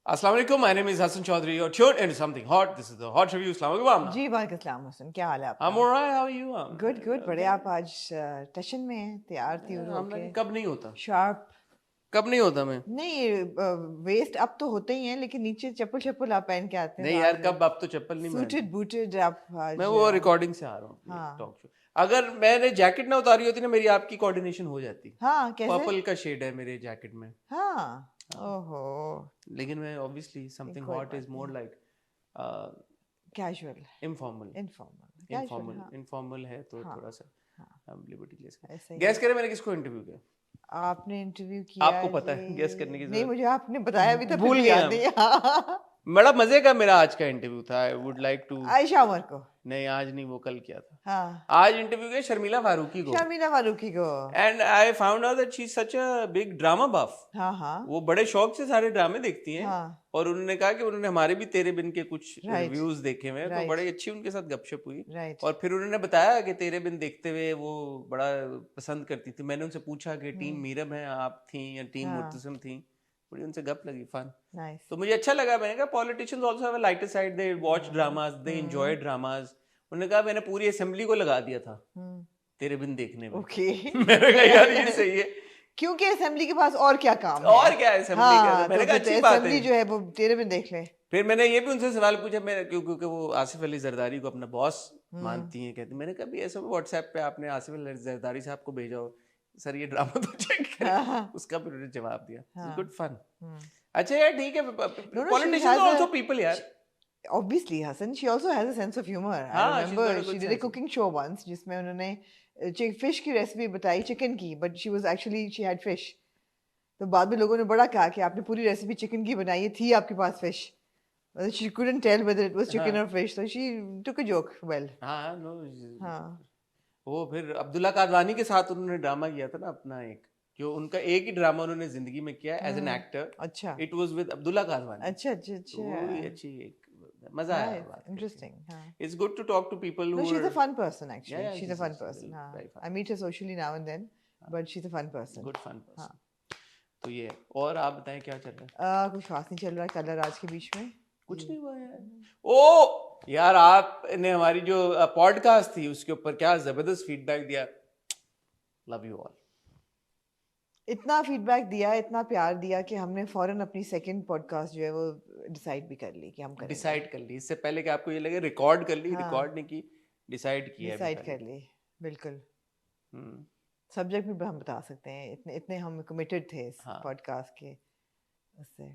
Assalamu alaikum, my name is Hassan Chaudhary. You're tuned into something hot. This is the Hot Review. Assalamu alaikum. जी वालेकुम अस्सलाम हुसैन, क्या हाल है आपका? I'm alright. How are you? Good good बड़े आप आज टशन में हैं, तैयार त्यूर होके कब नहीं होता? शार्प कब नहीं होता मैं? नहीं वेस्ट अब तो होते ही हैं लेकिन नीचे चप्पल चप्पल आप पहन के आते हैं नहीं यार, कब अब तो चप्पल नहीं सूटेड बूटेड आप आज मैं वो रिकॉर्डिंग से आ रहा हूँ हाँ। Talk show. अगर मैंने जैकेट ना उतारी होती ना, मेरी आपकी कोऑर्डिनेशन हो जाती। हाँ कैसे पर्पल का शेड है मेरे जैकेट में। हाँ ओहो लेकिन मैं obviously something hot is more like casual informal informal है तो थोड़ा सा लिबर्टी लेस। गैस करें मैंने किसको इंटरव्यू किया? आपने इंटरव्यू किया? आपको पता है गेस करने की? नहीं मुझे आपने बताया भी तो भूल गया। बड़ा मजे का मेरा आज का इंटरव्यू था। I would like to Ayesha Umar को। नहीं आज नहीं, वो कल किया था। हाँ आज इंटरव्यू किया शर्मिला फारूकी को। शर्मिला फारूकी को। And I found out that she is such a big drama buff. हाँ हाँ वो बड़े शौक से सारे ड्रामे देखती हैं। हाँ और उन्होंने कहा कि उन्होंने हमारे भी तेरे बिन के कुछ Right. रिव्यूज देखे हुए हैं, तो Right. बड़ी अच्छी उनके साथ गपशप हुई। राइट और फिर उन्होंने बताया कि तेरे बिन देखते हुए वो बड़ा पसंद करती थी। मैंने उनसे पूछा कि टीम मीरम है आप थी या टीम हाँ। मुर्तसिम थी? बड़ी उनसे गप लगी, फन। नाइस तो मुझे अच्छा लगा। मैंने कहा politicians also have a lighter side, they watch dramas, they enjoy dramas. उन्होंने कहा मैंने पूरी असेंबली को लगा दिया था तेरे बिन देखने में। ओके मैंने कहा यार ये सही है। क्योंकि असेंबली के पास और क्या काम है? और क्या है असेंबली का? मैंने कहा अच्छी बात असेंबली है। जो है वो तेरे में देख ले। फिर मैंने ये भी उनसे सवाल पूछा, मैं क्योंकि वो आसिफ अली जरदारी को अपना बॉस मानती हैं, कहती मैंने कहा भी ऐसा व्हाट्सएप पे आपने आसिफ अली जरदारी साहब को भेजा हो सर ये ड्रामा तो चेक करें। उसका फिर उन्होंने जवाब दिया, गुड फन। अच्छा यार ठीक है, पॉलिटिशियंस आल्सो पीपल यार। Obviously, Hassan, she also has a sense of humor. I हाँ, she's remember got a good she did a sense of- cooking show once जिसमें उन्होंने फिश की रेसिपी बताई चिकन की, but she was actually she had fish. तो बाद में लोगों ने बड़ा कहा कि आपने पूरी रेसिपी चिकन की बनाई है, थी आपके पास fish? She couldn't tell whether it was chicken or fish, so she took a joke well. हाँ नो हाँ वो फिर अब्दुल्ला कादवानी के साथ उन्होंने ड्रामा किया था ना अपना एक, जो उनका एक ही ड्रामा उन्होंने जिंदगी में किया एज एन एक्टर। अच्छा it was with Abdullah Kadwani. अच्छा अच्छा अच्छा वो भी अच्छी एक मजा आया बात करके। interesting हाँ It's good to talk to people who No, she's are a fun person actually. Yeah, she's a fun person. हाँ. very fun. I meet her socially now and then, but she's a fun person. good fun person. तो ये है। और आप बताएं क्या चल रहा है? कुछ खास नहीं चल रहा है कलर आज के बीच में। कुछ नहीं हुआ यार। ओ यार आपने हमारी जो पॉडकास्ट थी उसके ऊपर क्या जबरदस्त फीडबैक दिया। Love you all. इतना फीडबैक दिया, इतना प्यार दिया कि हमने फौरन अपनी सेकंड पॉडकास्ट जो है वो डिसाइड भी कर ली कि हम करेंगे। डिसाइड कर ली इससे पहले कि आपको ये लगे रिकॉर्ड कर ली? हाँ। रिकॉर्ड नहीं की, डिसाइड किया है। डिसाइड कर ली बिल्कुल। सब्जेक्ट भी हम बता सकते हैं, इतने इतने हम कमिटेड थे इस हाँ। पॉडकास्ट के उससे।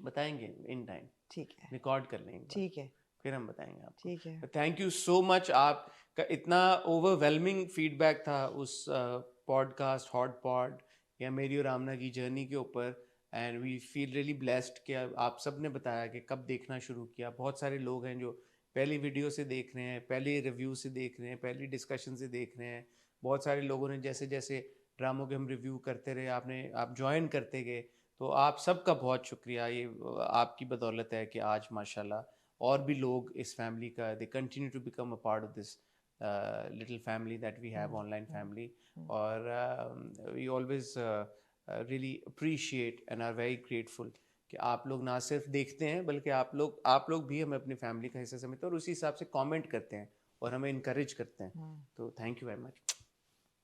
बताएंगे इन टाइम, ठीक है रिकॉर्ड कर लेंगे, ठीक है फिर हम बताएंगे आपको। ठीक है। Thank you so much. आपका इतना ओवरवेलमिंग फीडबैक था उस पॉडकास्ट हॉट पॉड या मेरी और आमना की जर्नी के ऊपर, and we feel really blessed कि आप सब ने बताया कि कब देखना शुरू किया। बहुत सारे लोग हैं जो पहली वीडियो से देख रहे हैं, पहले रिव्यू से देख रहे हैं, पहली डिस्कशन से देख रहे हैं। बहुत सारे लोगों ने जैसे जैसे ड्रामों के हम रिव्यू करते रहे आप ज्वाइन करते गए, तो आप सबका बहुत शुक्रिया। ये आपकी बदौलत है कि आज माशाल्लाह और भी लोग इस फैमिली का they continue to become a part of this little family that we have, online family. और we always really appreciate and are very grateful कि आप लोग ना सिर्फ देखते हैं बल्कि आप लोग भी हमें अपनी फैमिली का हिस्सा समझते हैं और उसी हिसाब से कमेंट करते हैं और हमें इनकरेज करते हैं। तो thank you very much,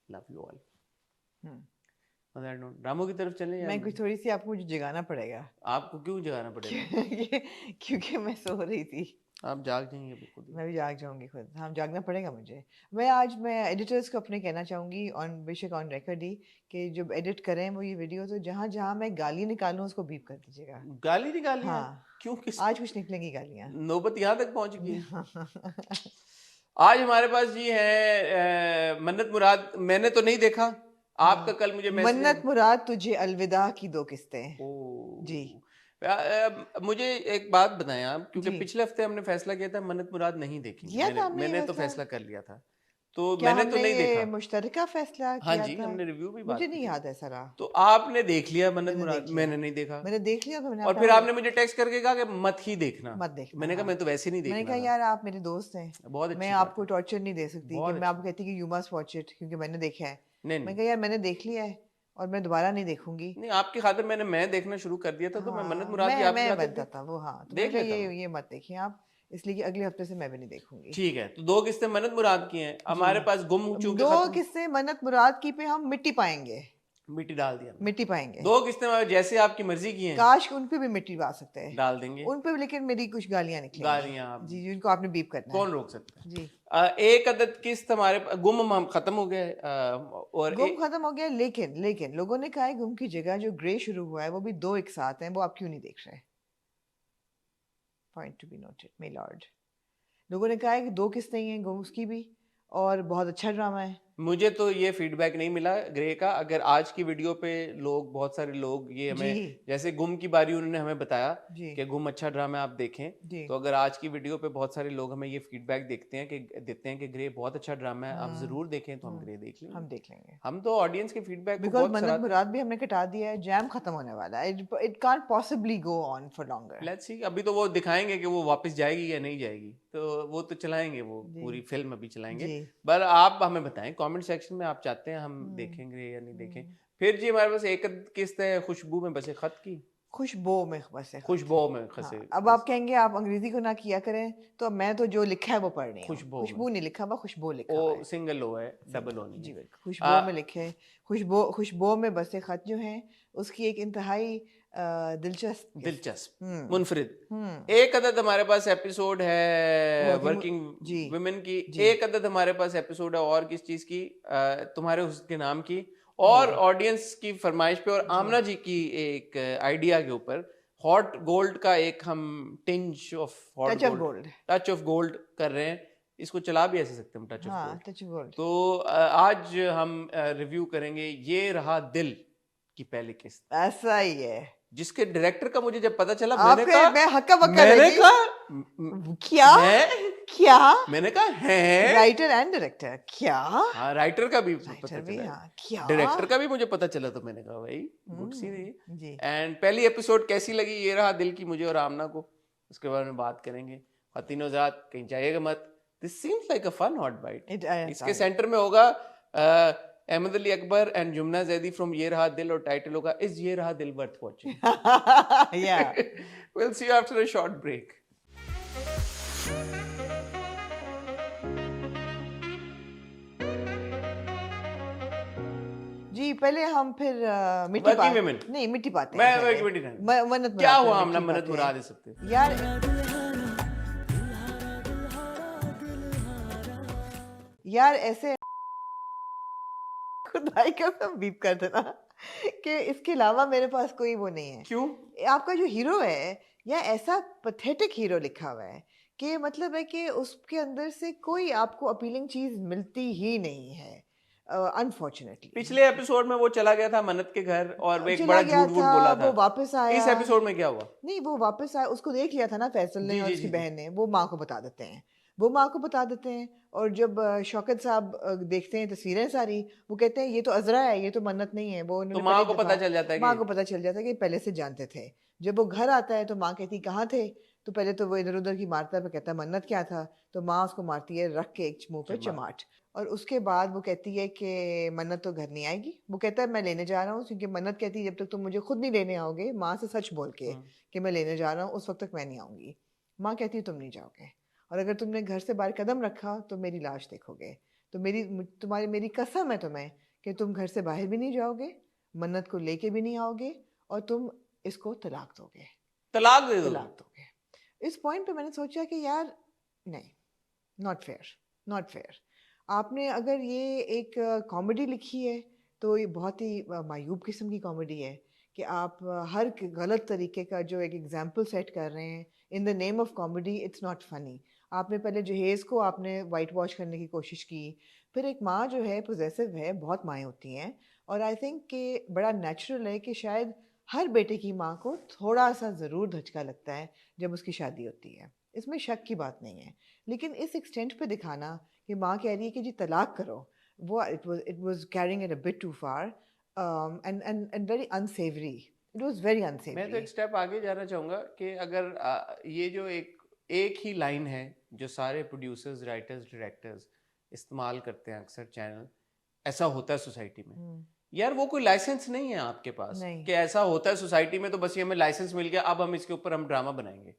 love you all. ड्रामों की तरफ चलें? मैं कुछ थोड़ी सी आपको मुझे जगाना पड़ेगा। आपको क्यों जगाना पड़ेगा? क्योंकि मैं सो रही थी। आप जाग जाएंगे बिल्कुल। मैं भी जाग जाऊंगी खुद। हाँ जागना पड़ेगा मुझे। मैं एडिटर्स को अपने कहना चाहूँगी बेशक ऑन रिकॉर्ड ही कि जब एडिट करें वो ये वीडियो, तो जहाँ जहाँ मैं गाली निकालूँ उसको बीप कर दीजिएगा। गाली निकाली? हाँ क्यों? किस आज कुछ निकलेंगी गालियाँ। नौबत यहाँ तक पहुँच गई। आज हमारे पास जी है मन्नत मुराद। मैंने तो नहीं देखा आपका, कल मुझे मन्नत मुराद तुझे अलविदा की 2 किस्तें। जी मुझे एक बात बताएं आप, क्योंकि पिछले हफ्ते हमने फैसला किया था मन्नत मुराद नहीं देखी। मैंने तो फैसला कर लिया था, तो मैंने तो नहीं देखा। मुश्तरका फैसला हाँ किया जी था। हमने रिव्यू भी मुझे नहीं याद है सारा। तो आपने देख लिया मन्नत मुराद, मैंने नहीं देखा। मैंने देख लिया तो और फिर आपने मुझे टेक्स्ट करके कहा कि मत ही देखना, मत देखना। मैंने कहा मैं तो वैसे नहीं देखना। मैंने कहा यार आप मेरे दोस्त हैं, बहुत मैं आपको टॉर्चर नहीं दे सकती कि मैं आपको कहती कि यू मस्ट वॉच इट क्योंकि मैंने देखा है। मैं कहा यार मैंने देख लिया है और मैं दोबारा नहीं देखूंगी। नहीं, आपकी खातिर मैं देखना शुरू कर दिया था, तो मैं मन्नत हाँ, मुराद की आपकी मैं खातिर बनता था वो, हाँ, तो देख मैंने कहा लेता ये हूँ। ये मत देखिए आप, इसलिए कि अगले हफ्ते से मैं भी नहीं देखूंगी। ठीक है, तो 2 किस्तें मन्नत मुराद की हैं, जी, हमारे पास गुम चूंकि 2 खत्म, किस्से मन्नत मुराद की पे हम मिट्टी पाएंगे, मिट्टी डाल दिया हमने। मिट्टी पाएंगे। 2 किस्तें जैसे आपकी मर्जी की हैं, काश उन पे भी मिट्टी आ सकते हैं, डाल देंगे। उन पे भी, लेकिन मेरी कुछ गालियां निकलेंगी। गालियां आप, जी, जिनको आपने बीप करना है। कौन रोक सकता है? जी, एक अदद किस्त हमारे गुम हम खत्म हो गए, और गुम खत्म हो गया, लेकिन लोगों ने कहा है गुम की जगह जो ग्रे शुरू हुआ है वो भी 2 एक साथ हैं, वो आप क्यों नहीं देख रहे? Point to be noted my lord. लोगों ने कहा है कि 2 किस्तें ही हैं गुम उसकी भी, और बहुत अच्छा ड्रामा है। मुझे तो ये फीडबैक नहीं मिला ग्रे का। अगर आज की वीडियो पे लोग, बहुत सारे लोग ये हमें, जी, जैसे गुम की बारी उन्होंने हमें बताया जी, कि गुम अच्छा ड्रामा है, आप देखें, जी। तो अगर आज की वीडियो पे बहुत सारे लोग हमें ये फीडबैक देते हैं कि ग्रे बहुत अच्छा ड्रामा है, आप जरूर देखें, तो हम ग्रे देख लेंगे। हम देख लेंगे, हम तो ऑडियंस के फीडबैक को बिकॉज बहुत मन्नत सराहते हैं। मुराद भी हमने कटा दिया है, जैम खत्म होने वाला है, it can't possibly go on for longer. Let's see, अभी तो वो दिखाएंगे कि वो वापस जाएगी या नहीं जाएगी, तो वो तो चलाएंगे, वो जी, पूरी फिल्म अभी चलाएंगे। जी, पर आप हमें बताएं कमेंट सेक्शन में, आप चाहते हैं हम देखेंगे या नहीं देखें। फिर जी हमारे पास एक किस्त है खुशबू में बसे खत की, खुशबू में बस है खत। खुशबू में खसे, हाँ, अब आप कहेंगे आप अंग्रेजी को ना किया करें, तो अब मैं तो जो लिखा है वो पढ़ रही हूँ। खुशबू में, खुशबू नहीं लिखा हुआ, खुशबू लिखा ओ हुआ है। सिंगल ओ है, डबल ओ नहीं जी है। बिल्कुल, खुशबू में लिखे। खुशबू में बसे खत जो हैं उसकी एक इंतहाई दिलचस्प दिलचस्प, हम्म मुनफरिद। हम्म एक अदद हमारे पास एपिसोड है वर्किंग जी, वुमेन की, जी, एक अदद हमारे पास एपिसोड है और किस चीज की, तुम्हारे उसके नाम की, जी, और ऑडियंस की फरमाइश पे, और जी, आमना जी की एक आइडिया के ऊपर हॉट गोल्ड का एक हम tinge of hot touch of gold, gold. Touch of gold कर रहे हैं। इसको चला भी ऐसे सकते हैं, टच ऑफ हाँ, गोल्ड। Touch of gold. तो आज हम रिव्यू करेंगे ये रहा दिल की पहली किस्त, ऐसा ही है। जिसके डायरेक्टर का मुझे जब पता चला, आपके मैं हक्का बक्का रहेगी। क्या क्या मैंने कहा है, राइटर एंड डायरेक्टर क्या? हाँ राइटर का भी पता राइटर भी, चला, हाँ, क्या? डायरेक्टर का भी मुझे पता चला, तो मैंने कहा भाई गुड सी रही। जी, एंड पहली एपिसोड कैसी लगी ये रहा दिल की मुझे और आमना को, उसके बारे में बात करेंगे। और तीनों जात कहीं जाइएगा मत, this seems like a fun hot bite. इसके सेंटर में होगा अहमद अली अकबर एंड जुमना जैदी फ्रॉम ये रहा दिल, और टाइटल होगा इज ये रहा दिल वर्थ वॉचिंग। या We'll see you after a short break. जी, पहले हम फिर मिट्टी Working women. नहीं, मिट्टी पाते मैं हैं वर्किंग पहले। वुमेन नहीं। मन्नत क्या मुराद पे हुआ, हम ना मिट्टी मन्नत पाते मुरा हैं। दे सकते। यार यार ऐसे खुदाई का सब बीप कर देना कि इसके अलावा मेरे पास कोई वो नहीं है। क्यों? आपका जो हीरो है, या ऐसा पैथेटिक हीरो लिखा हुआ है कि मतलब है कि उसके अंदर से कोई आपको अपीलिंग चीज मिलती ही नहीं है, अनफॉर्चुनेटली। पिछले एपिसोड में वो चला गया था मन्नत के घर और वो एक चला बड़ा गया झूठ वूठ था, बोला था। वो वापस आया। इस एपिसोड में क्या हुआ? नहीं, वो वापस आया, उसको देख लिया था ना फैसल ने जी और जी उसकी जी जी। बहन ने, वो माँ को बता देते हैं। वो माँ को बता देते हैं, और जब शौकत साहब देखते हैं तस्वीरें सारी, वो कहते हैं ये तो अजरा है, ये तो मन्नत नहीं है। वो तो उन्होंने माँ पहले को दफा पता चल जाता है माँ कि को पता चल जाता है कि पहले से जानते थे। जब वो घर आता है तो माँ कहती कहाँ थे, तो पहले तो वो इधर उधर की मारता है, कहता है मन्नत क्या था, तो माँ उसको मारती है रख के एक मुंह पे चमाट। और उसके बाद वो कहती है कि मन्नत तो घर नहीं आएगी। वो कहता है मैं लेने जा रहा हूँ, क्योंकि मन्नत कहती है जब तक तुम मुझे खुद नहीं लेने आओगे, माँ से सच बोल के कि मैं लेने जा रहा हूँ, उस वक्त तक मैं नहीं आऊँगी। माँ कहती है तुम नहीं जाओगे, और अगर तुमने घर से बाहर कदम रखा तो मेरी लाश देखोगे। तो मेरी कसम है तुम्हें कि तुम घर से बाहर भी नहीं जाओगे, मन्नत को लेके भी नहीं आओगे, और तुम इसको तलाक दोगे। तलाक दे दो। तलाक दोगे। इस पॉइंट पे मैंने सोचा कि यार नहीं, नॉट फेयर, नॉट फेयर। आपने अगर ये एक कॉमेडी लिखी है तो ये बहुत ही मायूब किस्म की कॉमेडी है कि आप हर गलत तरीके का जो एक एग्जाम्पल सेट कर रहे हैं in the name of comedy. It's not funny. आपने पहले जहेज़ को आपने वाइट वॉश करने की कोशिश की, फिर एक माँ जो है पोजेसिव है, बहुत माएँ होती हैं, और आई थिंक कि बड़ा नेचुरल है कि शायद हर बेटे की माँ को थोड़ा सा ज़रूर धचका लगता है जब उसकी शादी होती है, इसमें शक की बात नहीं है। लेकिन इस एक्सटेंट पे दिखाना कि माँ कह रही है कि जी तलाक करो, वो it was carrying it a bit too far, and very unsavoury. It was very मैं तो अनसेवरी। एक स्टेप आगे जाना चाहूंगा कि अगर ये जो एक ही लाइन है जो सारे प्रोड्यूसर्स, राइटर्स, डायरेक्टर्स इस्तेमाल करते हैं अक्सर चैनल, ऐसा होता है सोसाइटी में यार वो कोई लाइसेंस नहीं है आपके पास नहीं। कि ऐसा होता है सोसाइटी में, तो बस ये हमें लाइसेंस मिल गया, अब हम इसके ऊपर हम ड्रामा बनाएंगे।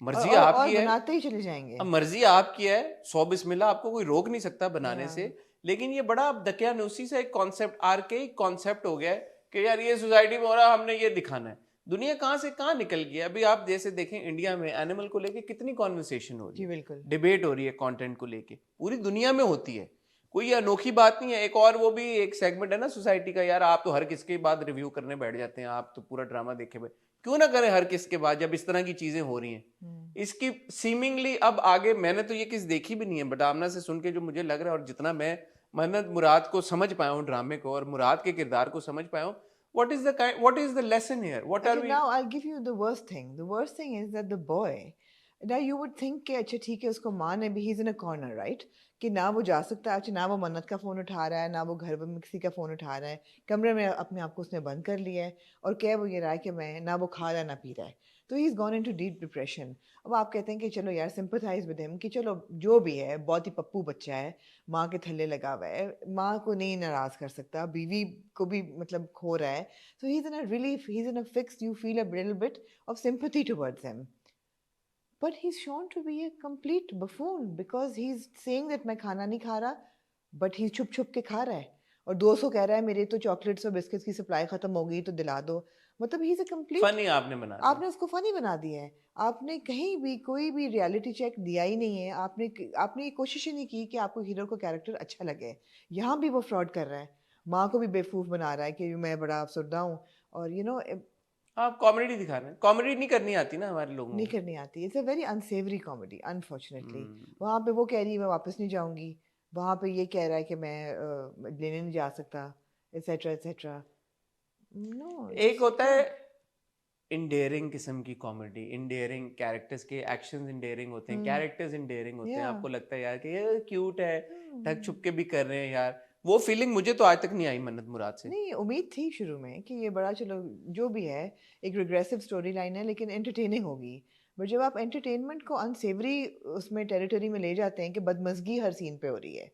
मर्जी और आपकी है, बनाते ही चले जाएंगे। अब मर्जी आपकी है, 100 बिस्मिल्लाह, आपको कोई रोक नहीं सकता बनाने Yeah. से। लेकिन ये बड़ा अब दकियानूसी से एक कॉन्सेप्ट, आर्केइक कॉन्सेप्ट हो गया है कि यार ये सोसाइटी में हो रहा है, हमने ये दिखाना है। दुनिया कहाँ से कहाँ निकल गई है। अभी आप जैसे देखें इंडिया में एनिमल को लेके कितनी कॉन्वर्सेशन हो रही जी है, बिल्कुल। डिबेट हो रही है कंटेंट को लेके, पूरी दुनिया में होती है, कोई ये अनोखी बात नहीं है। एक और वो भी एक सेगमेंट है ना सोसाइटी का, यार आप तो हर किसके बाद रिव्यू करने बैठ जाते हैं, आप तो पूरा ड्रामा देखे हुए, क्यों ना करें हर किसके बाद जब इस तरह की चीजें हो रही हैं। इसकी सीमिंगली अब आगे, मैंने तो ये किस देखी भी नहीं है, बट आमना से सुन के जो मुझे लग रहा है और जितना मैं मन्नत मुराद को समझ पाया हूँ, ड्रामे को और मुराद के किरदार को समझ पाया हूँ, what is the lesson here, what are Okay, we? now I'll give you the worst thing. The worst thing is that the boy, now you would think कि अच्छा ठीक है उसको माँ ने भी, he's in a corner, right? कि ना वो जा सकता, अच्छा ना वो मन्नत का फ़ोन उठा रहा है, ना वो घर में किसी का फ़ोन उठा रहा है, कमरे में अपने आप को उसने बंद कर लिया है, और कह वो ये रहा है कि मैं ना वो खा रहा है ना पी रहा है, तो he is gone into deep depression. अब आप कहते हैं कि चलो यार सिंपथाइज विद हिम, कि चलो जो भी है बहुत ही पप्पू बच्चा है, माँ के थल्ले लगा हुआ है, माँ को नहीं नाराज़ कर सकता, बीवी को भी मतलब खो रहा है, so he's in a relief, he's in a fix, you feel a little bit of sympathy towards him. But he's shown to be a complete buffoon because he's saying that मैं खाना नहीं खा रहा, but he's छुप छुप के खा रहा है, और दोस्तों कह रहा है मेरे तो चॉकलेट्स और बिस्किट्स की सप्लाई खत्म हो गई तो दिला दो। मतलब he's a complete, फनी आपने बना दिया। आपने उसको फनी बना दिया है। आपने कहीं भी कोई भी रियलिटी चेक दिया ही नहीं है, आपने ये कोशिश ही नहीं की कि आपको हीरो का कैरेक्टर अच्छा लगे। यहाँ भी वो फ्रॉड कर रहा है, माँ को भी बेवकूफ़ बना रहा है कि मैं बड़ा अफसरदा हूँ, और आप कॉमेडी दिखा रहे हैं, कॉमेडी नहीं करनी आती ना हमारे लोगों नहीं को। करनी आती। It's a very unsavoury comedy unfortunately. Hmm. वहाँ पे वो कह रही है मैं वापस नहीं जाऊंगी, वहाँ पे ये कह रहा है कि मैं लेने नहीं जा सकता, एटसेट्रा एटसेट्रा। नो, एक होता है इंडेयरिंग किस्म की कॉमेडी, इंडेयरिंग कैरेक्टर्स के एक्शंस इंडेयरिंग होते हैं, कैरेक्टर्स इंडेयरिंग होते हैं, या आपको लगता है यार कि ये क्यूट है, ठग छुप के भी कर रहे हैं यार, वो फीलिंग मुझे तो आज तक नहीं आई मन्नत मुराद से। नहीं, उम्मीद थी शुरू में कि ये बड़ा, चलो जो भी है एक रिग्रेसिव स्टोरी लाइन है लेकिन एंटरटेनिंग होगी, बट जब आप एंटरटेनमेंट को अनसेवरी उसमें टेरिटरी में ले जाते हैं कि बदमज़गी हर सीन पे हो रही है,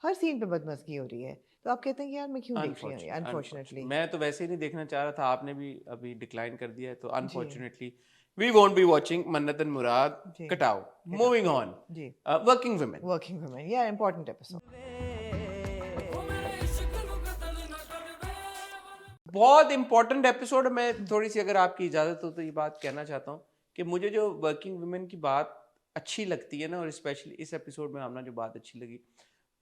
हर सीन पे बदमज़गी हो रही है, तो आप कहते हैं कि यार मैं क्यों देख रही हूँ ये, अनफॉर्चुनेटली। मैं तो वैसे ही नहीं देखना चाह रहा था, आपने भी अभी डिक्लाइन कर दिया है, तो जी unfortunately we won't be watching Mannat and Murad. जी कटाओ, कटा मूविंग ऑन, जी। Working women. Working women, yeah important episode. बहुत इंपॉर्टेंट एपिसोड। मैं थोड़ी सी अगर आपकी इजाजत हो तो ये बात कहना चाहता हूँ कि मुझे जो वर्किंग वुमेन की बात अच्छी लगती है ना, और स्पेशली इस एपिसोड में आमना जो बात अच्छी लगी,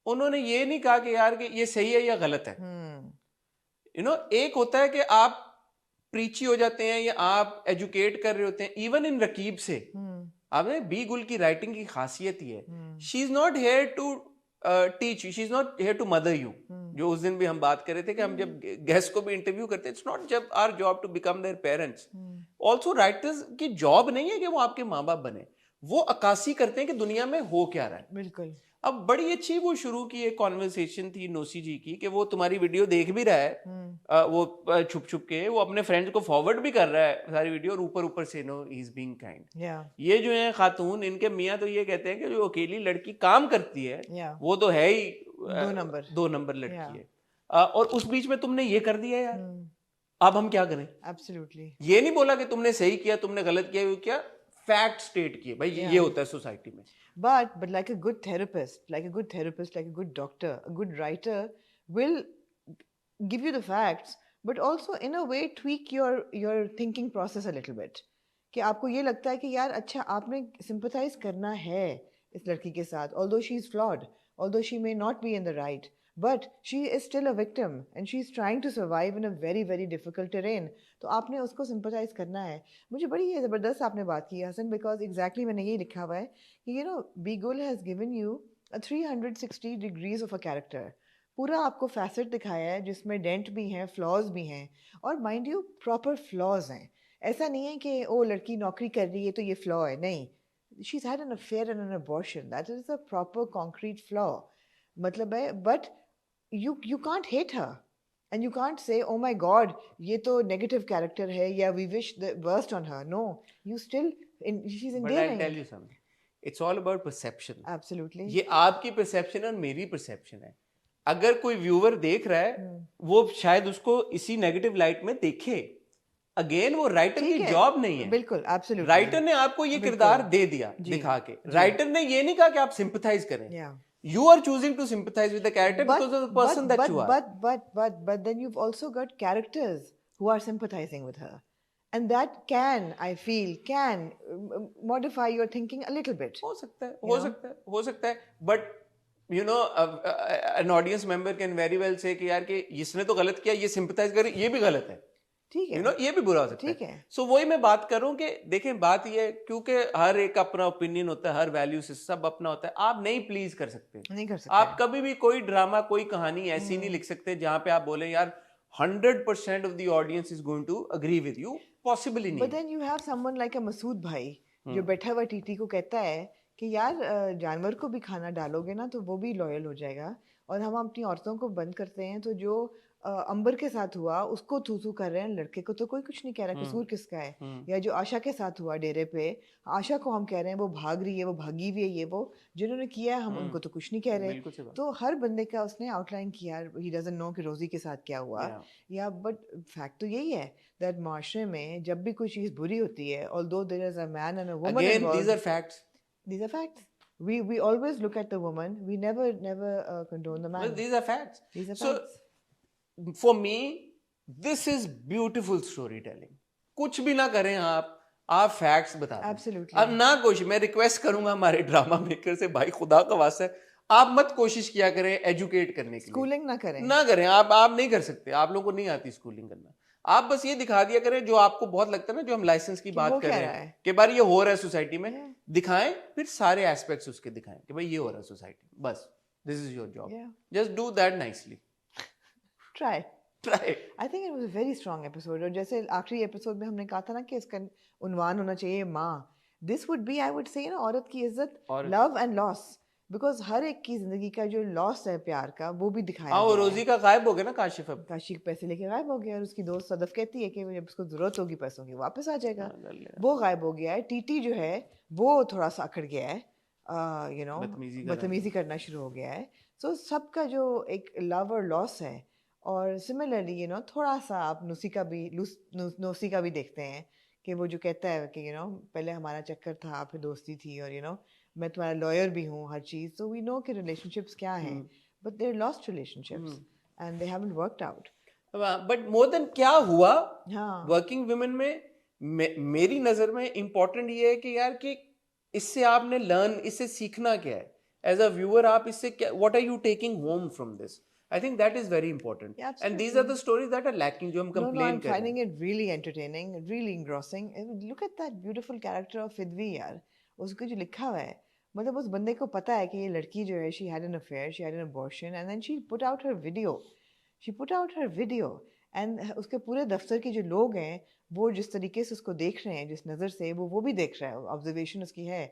उन्होंने ये नहीं कहा कि यार कि ये सही है या गलत है। एक होता है कि आप प्रीची हो जाते हैं या आप एजुकेट कर रहे होते हैं, इवन इन रकीब से। आपने बी गुल की राइटिंग की खासियत ही है, she is not here to teach you, she is not here to mother you. जो उस दिन भी हम बात कर रहे थे कि हम जब गेस्ट को भी इंटरव्यू करते हैं, इट्स नॉट जब our job to become their parents. Also writers की जॉब नहीं है कि वो आपके माँ बाप बने, वो अक्कासी करते हैं कि दुनिया में हो क्या रहा है। बिल्कुल। अब बड़ी अच्छी वो शुरू की एक कॉन्वर्सेशन थी नोसी जी की कि वो तुम्हारी वीडियो देख भी रहा है, वो छुप छुप के वो अपने फ्रेंड्स को फॉरवर्ड भी कर रहा है सारी वीडियो, और ऊपर ऊपर से no he is being kind. ये जो है खातून, इनके मियाँ तो ये कहते हैं कि जो अकेली लड़की काम करती है वो तो है ही दो नंबर लड़की है, और उस बीच में तुमने ये कर दिया यार, अब हम क्या करें। एब्सोल्युटली। ये नहीं बोला कि तुमने सही किया, तुमने गलत किया, क्या फैक्ट स्टेट किए भाई, ये होता है सोसाइटी में। But like a good therapist, like a good doctor, a good writer will give you the facts, but also in a way tweak your thinking process a little bit. कि आपको ये लगता है कि यार अच्छा आपने sympathize करना है इस लड़की के साथ, although she is flawed, although she may not be in the right, but she is still a victim and she is trying to survive in a very very difficult terrain. तो आपने उसको sympathize करना है। मुझे बड़ी ये ज़बरदस्त आपने बात की हसन, because exactly मैंने यही लिखा हुआ है कि you know Beagle has given you a 360 degrees of a character. पूरा आपको फैसेट दिखाया है जिसमें डेंट भी हैं, फ्लॉज भी हैं, और माइंड यू प्रॉपर फ्लॉज हैं। ऐसा नहीं है कि ओ लड़की नौकरी कर रही है तो ये फ्लॉ है, नहीं, she had an affair and N abortion, that is a proper concrete flaw. मतलब है, but you can't hate her and you can't say oh my god ये तो negative character है या we wish the worst on her. No, you still she's endearing. But I'll tell you something, it's all about perception. Absolutely. ये आपकी perception और मेरी perception है। अगर कोई व्यूअर देख रहा है वो शायद उसको इसी नेगेटिव लाइट में देखे। अगेन वो राइटर ठीक की है, जॉब नहीं है। बिल्कुल एब्सोल्युटली राइटर ने आपको ये किरदार दे दिया जी, दिखा के। जी। राइटर ने ये नहीं कहा कि आप सिंपैथाइज करें। Yeah. You are choosing to sympathize with the character because of the person that you are. But then you've also got characters who are sympathizing with her, and that can, I feel, can modify your thinking a little bit. हो सकता है, हो सकता है, हो सकता है, but you know, an audience member can very well say कि यार कि इसने तो गलत किया, ये sympathize करे, ये भी गलत है। ठीक है, you know, ये भी बुरा हो सकता ठीक है। है। So वही मैं बात कर रहा हूँ कि देखें बात ये है, क्योंकि हर एक अपना ओपिनियन होता है, हर वैल्यू से सब अपना होता है, आप नहीं प्लीज कर सकते। नहीं कर सकते। आप कभी भी कोई ड्रामा, कोई कहानी ऐसी नहीं लिख सकते जहां पे आप बोले यार 100% of the audience is going to agree with you, possibly नहीं। But then you have someone like a Masood भाई जो बैठा हुआ टीटी को कहता है कि यार जानवर को भी खाना डालोगे ना तो वो भी लॉयल हो जाएगा, और हम अपनी औरतों को बंद करते हैं तो जो अंबर के साथ हुआ उसको थू थू कर रहे हैं, लड़के को तो कोई कुछ नहीं कह रहा, कसूर किसका है। या जो आशा के साथ हुआ डेरे पे, आशा को हम कह रहे हैं वो भाग रही है, वो भागी हुई है, ये वो जिन्होंने किया है हम उनको तो कुछ नहीं कह रहे। तो हर बंदे का उसने आउटलाइन किया, ही डजंट नो कि रोजी के साथ क्या हुआ। या बट फैक्ट तो यही है दैट माशरे में जब भी कोई चीज बुरी होती है, although there is a man and a woman again these are facts, these are facts. We always look at the woman, we never condone the man. well, these are facts. These are So facts. for me this is beautiful storytelling। कुछ भी ना करें आप facts बता दें। Absolutely. अब ना कोशिश, मैं रिक्वेस्ट करूंगा हमारे ड्रामा मेकर से, भाई खुदा का वास्ता है आप मत कोशिश किया करें एजुकेट करने की, स्कूलिंग ना करें, ना करें। आप नहीं कर सकते, आप लोगों को नहीं आती स्कूलिंग करना। आप बस ये दिखा दिया करें जो आपको बहुत लगता है ना, जो हम लाइसेंस की बात कर रहे हैं कि बार ये हो रहा है सोसाइटी में, दिखाएं, फिर सारे एस्पेक्ट्स उसके दिखाएं कि भाई ये हो रहा है सोसाइटी में, बस this is your job, just do that nicely, try. I think it was a very strong episode. और जैसे आखिरी एपिसोड में हमने कहा था ना कि इसका उन्वान होना चाहिए माँ, this would be, I would say, ना, औरत की इज्जत, लव एंड लॉस, बिकॉज हर एक की जिंदगी का जो लॉस है प्यार का वो भी दिखाया वो रोजी का गायब हो गया ना, काशिफ, अब काशी पैसे लेके गायब हो गया, और उसकी दोस्त सदफ कहती है कि जब उसको जरूरत होगी पैसों की वापस आ जाएगा, वो गायब हो गया है। टीटी जो है वो थोड़ा सा अकड़ गया है, यू नो, बदतमीजी करना शुरू हो गया है। सो सबका जो एक लव और लॉस है। और सिमिलरली यू नो थोड़ा सा आप नुसी का भी देखते हैं कि वो जो कहता है कि यू नो पहले हमारा चक्कर था, फिर दोस्ती थी, और यू नो मैं तुम्हारा लॉयर भी हूँ, हर चीज़। तो वी नो कि रिलेशनशिप्स क्या हैं, but they are lost relationships and they haven't worked out. But more than क्या हुआ हाँ, वर्किंग वुमेन में मेरी नजर में इम्पोर्टेंट ये है कि यार कि इससे आपने लर्न, इससे सीखना क्या है एज अ व्यूअर, आप इससे क्या, what are you taking home from this? I think that is very important. Yeah, and these are the stories that are lacking, जो हम complain I'm finding it really entertaining, really engrossing. Look at that beautiful character of Fidwi यार, उसको जो लिखा हुआ है, मतलब उस बंदे को पता है कि ये लड़की जो है she had an affair, she had an abortion, and then she put out her video, and उसके पूरे दफ्तर के जो लोग हैं वो जिस तरीके से उसको देख रहे हैं, जिस नज़र से वो भी देख रहा है, ऑब्जर्वेशन उसकी है।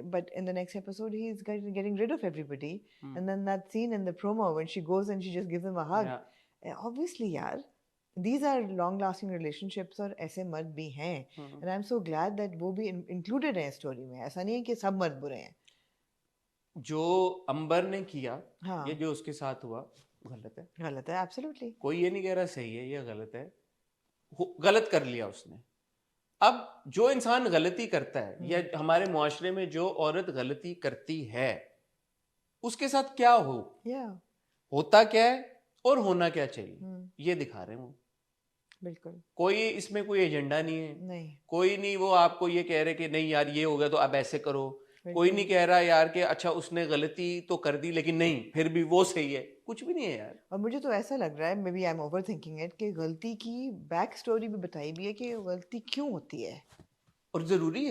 But in the next episode he's getting rid of everybody, and then that scene in the promo when she goes and she just gives him a hug, obviously yaar these are long lasting relationships, और ऐसे मर्द भी हैं, and I'm so glad that वो भी included हैं story में। ऐसा नहीं है कि सब मर्द बुरे हैं। जो अंबर ने किया, हाँ, ये जो उसके साथ हुआ गलत है, absolutely। कोई ये नहीं कह रहा सही है, ये गलत है, गलत कर लिया उसने। अब जो इंसान गलती करता है या हमारे मुआशरे में जो औरत गलती करती है उसके साथ क्या होता क्या है और होना क्या चाहिए, ये दिखा रहे हैं वो। बिल्कुल, कोई इसमें कोई एजेंडा नहीं है, नहीं, कोई नहीं वो आपको ये कह रहे कि नहीं यार ये हो गया तो अब ऐसे करो, कोई नहीं कह रहा यार कि अच्छा उसने गलती तो कर दी लेकिन नहीं फिर भी वो सही है, कुछ भी नहीं है यार। और मुझे तो ऐसा लग रहा है, maybe I am overthinking it, कि गलती की बैक स्टोरी भी बताई भी है कि गलती क्यों होती है, और जरूरी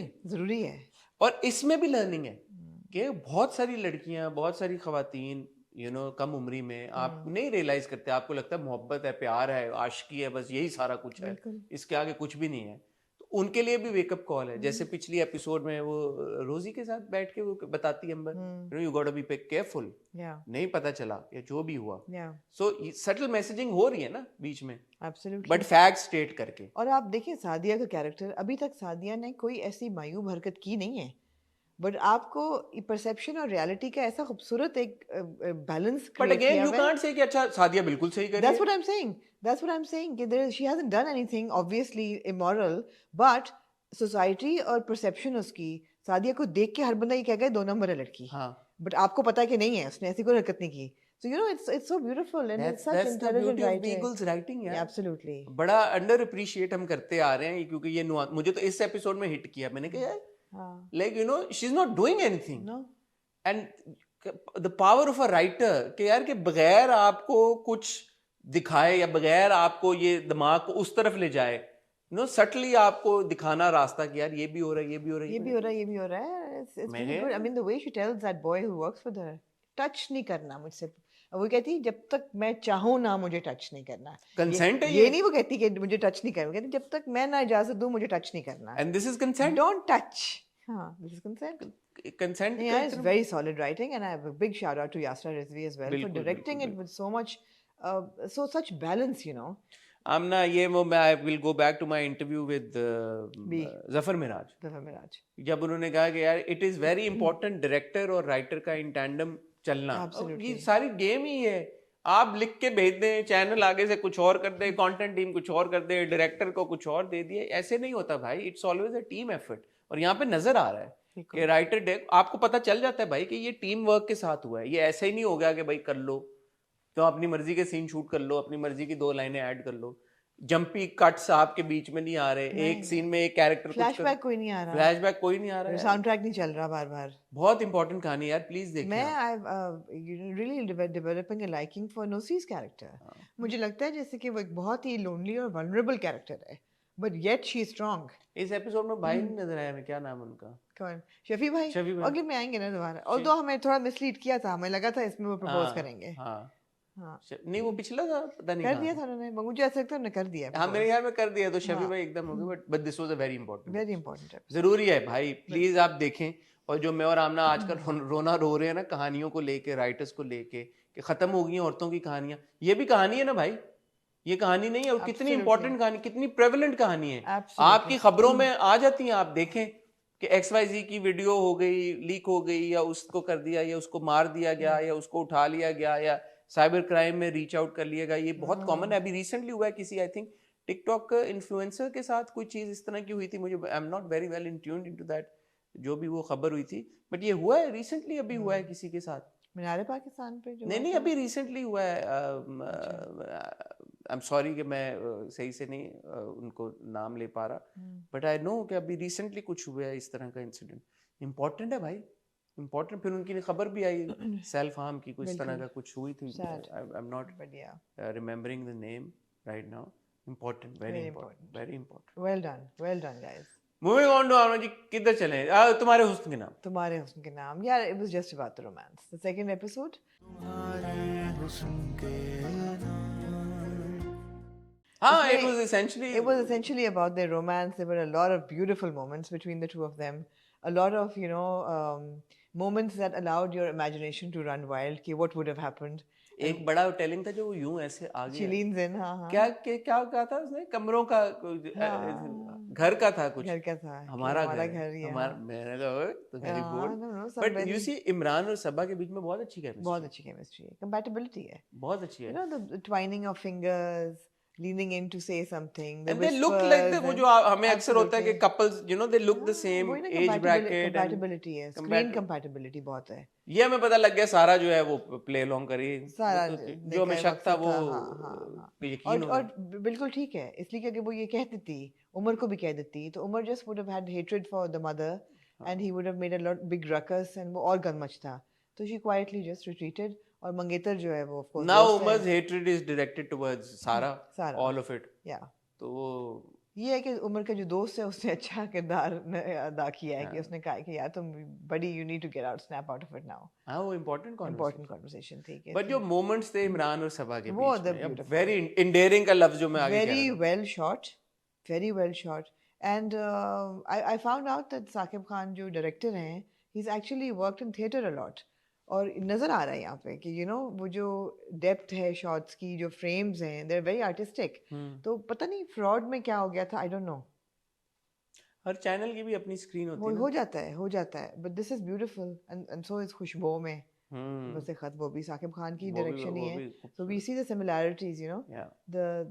है। और इसमें भी लर्निंग है कि बहुत सारी लड़कियां, बहुत सारी खवातीन यू नो कम उम्री में आप नहीं रियलाइज करते, आपको लगता है मोहब्बत है, प्यार है, आशिकी है, बस यही सारा कुछ है, इसके आगे कुछ भी नहीं है। तो उनके लिए भी वेकअप कॉल है। जैसे पिछली एपिसोड में वो रोजी के साथ बैठ के वो बताती है Amber, you got to be careful, नहीं पता चला या जो भी हुआ। सो सटल मैसेजिंग हो रही है ना बीच में, बट फैक्ट स्टेट करके। और आप देखिए सादिया का कैरेक्टर, अभी तक सादिया ने कोई ऐसी मायूब हरकत की नहीं है, बट आपको परसेप्शन और रियलिटी का ऐसा खूबसूरत एक बैलेंस बट क्रिएट अगेन किया यू हुआ है. कांट से कि अच्छा सादिया बिल्कुल सही कर रही That's है. what I'm saying. That's what I'm saying. कि she hasn't done anything obviously immoral, but society और perception उसकी सादिया को देख के हर बंदा ये कहेगा 2 नंबर है लड़की. हाँ. But आपको पता है कि नहीं है, उसने ऐसी कोई हरकत नहीं की. So you know it's so beautiful and it's such That's the intelligent beauty of writing. Beagle's writing Yeah, यार. absolutely. बड़ा अंडर अप्रिशिएट हम करते आ रहे हैं क्योंकि ये मुझे तो इस एपिसोड में हिट किया. मैंने कहा यार हाँ. Like you know she is not doing anything. No. And the power of a writer कि यार कि बगैर आपको कुछ दिखाए या बगैर आपको ये दिमाग को उस तरफ ले जाए, यू नो सटली आपको दिखाना रास्ता कि यार ये भी हो रहा है, ये भी हो रहा है, ये भी हो रहा है, ये भी हो रहा है. It's मैं really good. I mean the way she tells that boy who works with her, touch नहीं करना मुझसे. वो कहती है जब तक मैं चाहूँ ना मुझे टच नहीं करना. कंसेंट है ये नहीं वो कहती कि मुझे टच नहीं करना. वो कहती जब तक मैं ना इजाजत दूँ मुझे टच नहीं करना. And this is consent. Don't touch. हाँ, this is consent. Consent Yeah, it's very solid writing, and I have a big shout out to Yasra Rizvi as well for बिल्कुल, directing बिल्कुल, it with so much, such balance, you know. Amna ये वो मैं I will go back to my interview with B. Zafar Miraj. Zafar Miraj. जब उन्होंने कहा कि यार it is very important director और राइटर का इन टैंडम चलना. Absolutely. ये सारी गेम ही है. आप लिख के भेज दें, चैनल आगे से कुछ और कर दे, कंटेंट टीम कुछ और कर दे, डायरेक्टर को कुछ और दे दिए. ऐसे नहीं होता भाई. It's always a team effort. और यहाँ पे नजर आ रहा है कि राइटर आपको पता चल जाता है भाई कि ये टीम वर्क के साथ हुआ है. ये ऐसे ही नहीं हो गया कि भाई कर लो तो अपनी मर्जी के सीन शूट कर लो, अपनी मर्जी की 2 लाइनें ऐड कर लो. जंपी कट्स आपके बीच में नहीं आ रहे. एक सीन में एक कैरेक्टर फ्लैशबैक कोई नहीं आ रहा. फ्लैशबैक कोई नहीं आ रहा है. साउंड ट्रैक नहीं चल रहा बार बार. बहुत इंपॉर्टेंट कहानी है यार, प्लीज देखिए. मैं really developing a liking for Nosi's character. मुझे लगता है जैसे कि वो एक बहुत ही lonely और vulnerable character है, but yet she is strong. इस एपिसोड में भाई नहीं नजर आया. मैं क्या नाम है उनका? कौन? शफी भाई. शफी भाई. अगले में आएंगे ना दोबारा. और तो हमें थोड़ा मिसलीड किया था, हमें लगा था इसमें वो प्रपोज करेंगे. हाँ हाँ. नहीं वो पिछला था पता नहीं कर कहाँ दिया था. था उन्होंने. मुझे ऐसा लगता है उन्होंने कर दिया. हाँ मेरे ख्याल में कर दिया. तो शफी हाँ. भाई एकदम हो गए. But this was a very important. Very important. जरूरी है भाई, प्लीज आप देखें. और जो मैं और आमना आजकल रोना रो रहे हैं ना कहानियों को लेके, राइटर्स को लेके कि खत्म हो गई हैं औरतों की कहानियां. ये भी कहानी है ना भाई. ये कहानी नहीं है. और कितनी इंपॉर्टेंट कहानी, कितनी प्रेवलेंट कहानी है. आपकी खबरों में आ जाती हैं. आप देखें कि XYZ की वीडियो हो गई, लीक हो गई, या उसको कर दिया, या उसको मार दिया गया, या उसको उठा लिया गया, या साइबर क्राइम में रीच आउट कर लिया गया. ये बहुत कॉमन है. अभी रिसेंटली हुआ है किसी आई थिंक टिकटॉक इन्फ्लुएंसर के साथ कोई चीज इस तरह की हुई थी. मुझे आई am not very well in tuned into that जो भी वो खबर हुई थी. बट ये हुआ है रिसेंटली. अभी हुआ है किसी के साथ. मीनारे पाकिस्तान पे जो नहीं अभी रिसेंटली हुआ है. आई एम सॉरी कि मैं सही से नहीं उनको नाम ले पा रहा. बट आई नो कि अभी रिसेंटली कुछ हुआ है इस तरह का इंसिडेंट. इम्पोर्टेंट है भाई, इम्पोर्टेंट. फिर उनकी खबर भी आई सेल्फ हार्म की, कुछ तरह का कुछ हुई थी. I am not remembering the name right now. Important, very important, very important. Well done guys. Moving on to Amna ji, किधर चले? तुम्हारे हुस्न के नाम. तुम्हारे हुस्न के नाम. यार it was just about the romance. The second episode. हाँ, it was essentially about their romance. There were a lot of beautiful moments between the two of them. A lot of, you know, moments that allowed your imagination to run wild. कि what would have happened. एक बड़ा telling था जो वो यूं ऐसे आगे. She leans in, हाँ. क्या कहा था उसने? कमरों का घर का था कुछ. घर का था. हमारा घर ही है. मैंने कहा तो very bold. But you see Imran और सबा के बीच में बहुत अच्छी केमिस्ट्री. बहुत अच्छी केमिस्ट्री है. Compatibility है. बहुत अच्छी है. You know the twining of fingers. Leaning in to say something. And they look like वो जो हमें अक्सर होता है कि couples, you know, they look the same age bracket. Compatibility है. Screen compatibility बहुत है. ये हमें पता लग गया. सारा जो है वो play along करी. सारा जो हमें शक था वो यकीन और बिल्कुल ठीक है. इसलिए क्योंकि वो ये कह देती, उमर को भी कह देती, तो Umar just would have had hatred for the mother and he would have made a lot big ruckus and वो और गन मच था. तो she quietly just retreated. और मंगेतर जो है वो of course now Umar's hatred is directed towards Sara, all of it. Yeah. तो वो ये है कि उमर का जो दोस्त है उसने अच्छा किरदार अदा किया है कि उसने कहा कि यार तुम बड़ी you need to get out, snap out of it now. हाँ वो important conversation थी. But जो moments थे इमरान और सबा के वो बीच में very endearing का लफ्ज जो मैं आगे very well shot and I found out that Saqib Khan जो director हैं he's actually worked in theatre a lot. और नज़र आ रहा है यहाँ पे कि you know वो जो डेप्थ है शॉट्स की, जो फ्रेम्स हैं, they're very artistic. तो पता नहीं फ्रॉड में क्या हो गया था, I don't know. Her channel की भी अपनी स्क्रीन होती है ना। हो जाता है but this is beautiful and so is खुशबू में बस खत वो भी साकिब खान की डायरेक्शन ही है so we see the similarities you know yeah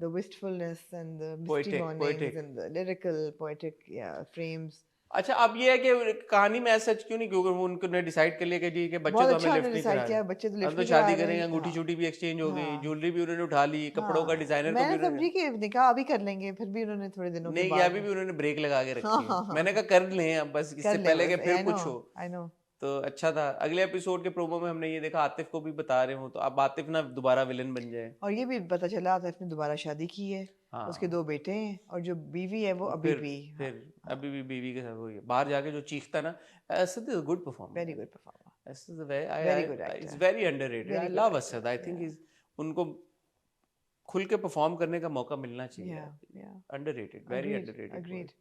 the wistfulness and the misty poetic mornings and the lyrical poetic frames अच्छा अब ये है कि कहानी में ऐसा सच क्यों नहीं, क्योंकि उन्होंने डिसाइड कर लिया कि जी के बच्चे बहुत तो अच्छा हमें लिफ्ट उन्होंने नहीं डिसाइड करा किया रहे, बच्चे तो हम लिफ्ट तो नहीं शादी करा करेंगे, रहे अंगूठी हाँ छूटी भी एक्सचेंज हो गई, हाँ ज्वेलरी भी उन्होंने उठा ली, कपड़ों का हाँ डिजाइनर मैं कम्प्यूटर समझी कि निकाह अभी कर लेंगे फिर भी उन्होंने थोड़े दिनों के नहीं, ये बाद अभी भी उन्होंने ब्रेक लगा के हाँ रखी है। हाँ हाँ मैंने कहा कर लें अब बस, इससे कर ले पहले कि बस फिर कुछ हो। आई नो तो अच्छा था, अगले एपिसोड के प्रोमो में हमने ये देखा आतिफ को भी बता रहे हो, तो अब आतिफ ना दोबारा विलन बन जाए। और ये भी पता चला आतिफ ने दोबारा शादी की है उसके हाँ 2 बेटे हैं और जो बीवी है वो अभी भी फिर अभी भी बीवी के साथ वही है, बाहर जाके जो चीखता ना, Asad is good performer, very good performer Asad very good is actor very underrated, I very good love actor Asad, I think is उनको खुल के परफॉर्म करने का मौका मिलना चाहिए, या underrated, very agreed underrated. Agreed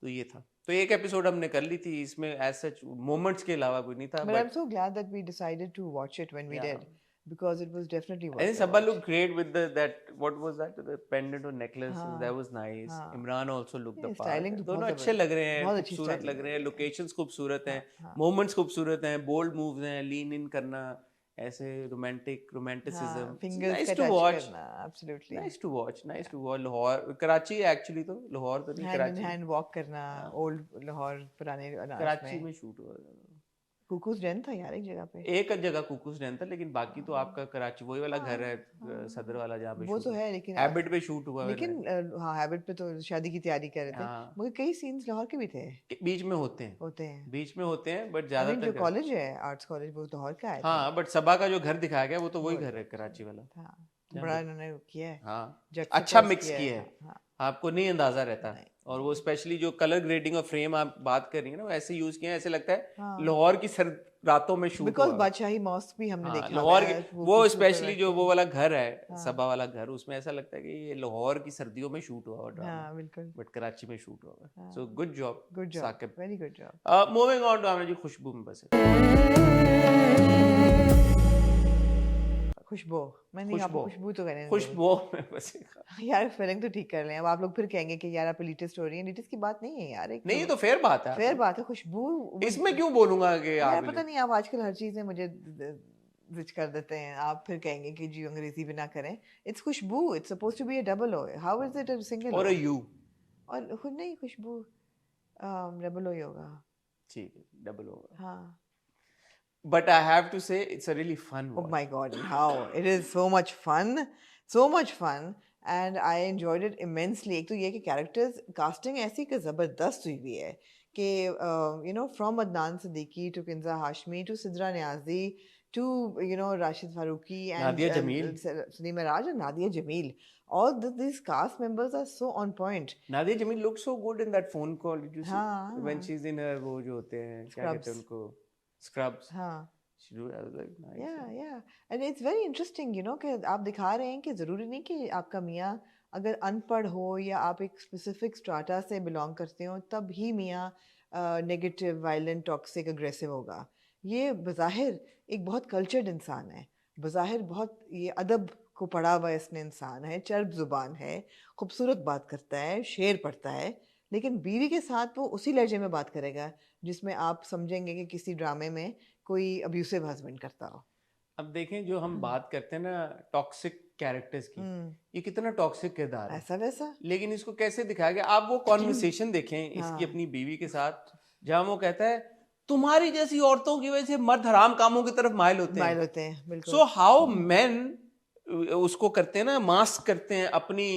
तो ये था, तो एक एपिसोड हमने कर ली थी, इसमें एज सच मोमेंट्स के अलावा कोई नहीं था, but I'm but so glad that we decided to watch it when we yeah, did because it was definitely I worth think the Sabba watch looked great with that what was that, the pendant or necklace, हाँ that was nice. हाँ Imran also looked the ये part. Styling तो दोनों बहुत अच्छे लग रहे हैं, बहुत अच्छी खूबसूरत स्टाइलिंग लग रहे हैं, लोकेशंस खूबसूरत हैं, हाँ हाँ मोमेंट्स खूबसूरत हैं, बोल्ड मूव्स हैं, लीन इन करना, ऐसे रोमांटिसिज्म, हाँ फिंगर्स नाइस का टू टच वॉच, करना absolutely nice to watch, nice to watch. Lahore, Karachi है एक्चुअली, तो लाहौर तो नहीं, hand in Karachi, hand walk करना हाँ, ओल्ड लाहौर पुराने अनाज कराची में में शूट हुआ था। कुकूज डेन था यार एक जगह पे एक जगह कुकूस डैन था, लेकिन बाकी तो आपका कराची वही वाला घर है, सदर वाला, जहाँ पे वो शूट तो हुआ, है लेकिन हैबिट पे शूट हुआ लेकिन हाँ हैबिट पे तो शादी की तैयारी कर रहे थे हाँ, मगर कई सीन्स लाहौर के भी थे बीच में होते हैं, होते हैं बीच में होते हैं, बट आई मीन ज्यादातर जो कॉलेज है आर्ट्स कॉलेज वो लाहौर का है हाँ, बट सबा का जो घर दिखाया गया वो तो वही वो घर है कराची वाला, था जहाँ बड़ा पे इन्होंने किया है हाँ juxtapose अच्छा मिक्स किया किया है है, हाँ आपको नहीं अंदाजा रहता। नहीं और वो स्पेशली जो कलर ग्रेडिंग और फ्रेम आप बात कर रही है ना, वो ऐसे यूज किए हैं, ऐसे लगता है हाँ लाहौर की सर्द रातों में शूट बिकॉज हुआ है। बादशाही मॉस्क भी हमने हाँ देखा लाहौर हुआ की, है वो कुर्सी पे स्पेशली बैठ जो के वो वाला घर है, हाँ सबा वाला घर, उसमें ऐसा लगता है कि ये लाहौर की सर्दियों में शूट हुआ ड्रामा, हाँ बिल्कुल बट कराची में शूट हुआ है। हाँ so good job good job Saqib. Very good job moving on to Aamir ji, खुशबू में बस खुशबू मैं नहीं आपको खुशबू तो कहने नहीं खुशबू में बस यार स्पेलिंग तो ठीक कर लें अब आप लोग फिर कहेंगे कि यार आप एलिटिस्ट हो रही हैं एलिटिस्ट की बात नहीं है यार एक नहीं, ये तो फेयर बात है, फेयर बात है खुशबू इसमें क्यों बोलूंगा कि यार आप पता नहीं आप आजकल हर चीज़ में मुझे स्विच कर देते हैं आप फिर कहेंगे कि जी अंग्रेजी भी ना करें it's Khushboo it's suppose to be a double O how is it a single और यू, और खुद नहीं खुशबू डबल ओ ही होगा ठीक है, डबल होगा, हाँ but I have to say it's a really fun Oh my God, how it is so much fun, and I enjoyed it immensely. एक तो ये कि characters casting ऐसी कि ज़बरदस्त हुई हुई है कि you know from Adnan Siddiqui to Kinza Hashmi to Sidra Niazi to you know Rashid Faruqui and Nadia Jameel, Salim Raj and Nadia Jamil. All these cast members are so on point. Nadia Jameel looks so good in that phone call, did you see हाँ when she's in her वो जो होते हैं क्या कहते हैं उनको, scrubs, हाँ she do, I was like nice, yeah and it's very interesting you know कि आप दिखा रहे हैं कि ज़रूरी नहीं कि आपका मियाँ अगर अनपढ़ हो या आप एक स्पेसिफिक स्ट्राटा से बिलोंग करते हो तब ही मियाँ नेगेटिव वायलेंट टॉक्सिक अग्रेसिव होगा ये बज़ाहिर एक बहुत कल्चर्ड इंसान है बज़ाहिर बहुत ये अदब को पढ़ा हुआ इसने इंसान है चर्ब ज़ुबान है खूबसूरत बात करता है शेर पढ़ता है लेकिन बीवी के साथ वो उसी लहजे में बात करेगा जिसमें आप समझेंगे कि किसी ड्रामे में कोई अब्यूसिव हस्बैंड करता हो। अब देखें जो हम बात करते हैं ना टॉक्सिक कैरेक्टर्स की, ये कितना टॉक्सिक किरदार है ऐसा वैसा लेकिन इसको कैसे दिखाया गया। आप वो कॉन्वर्सेशन देखें इसकी अपनी बीवी के साथ, जहां वो कहता है तुम्हारी जैसी औरतों की वजह से मर्द हराम कामों की तरफ माइल होते हैं, बिल्कुल सो हाउ मेन उसको करते हैं ना, मास्क करते हैं अपनी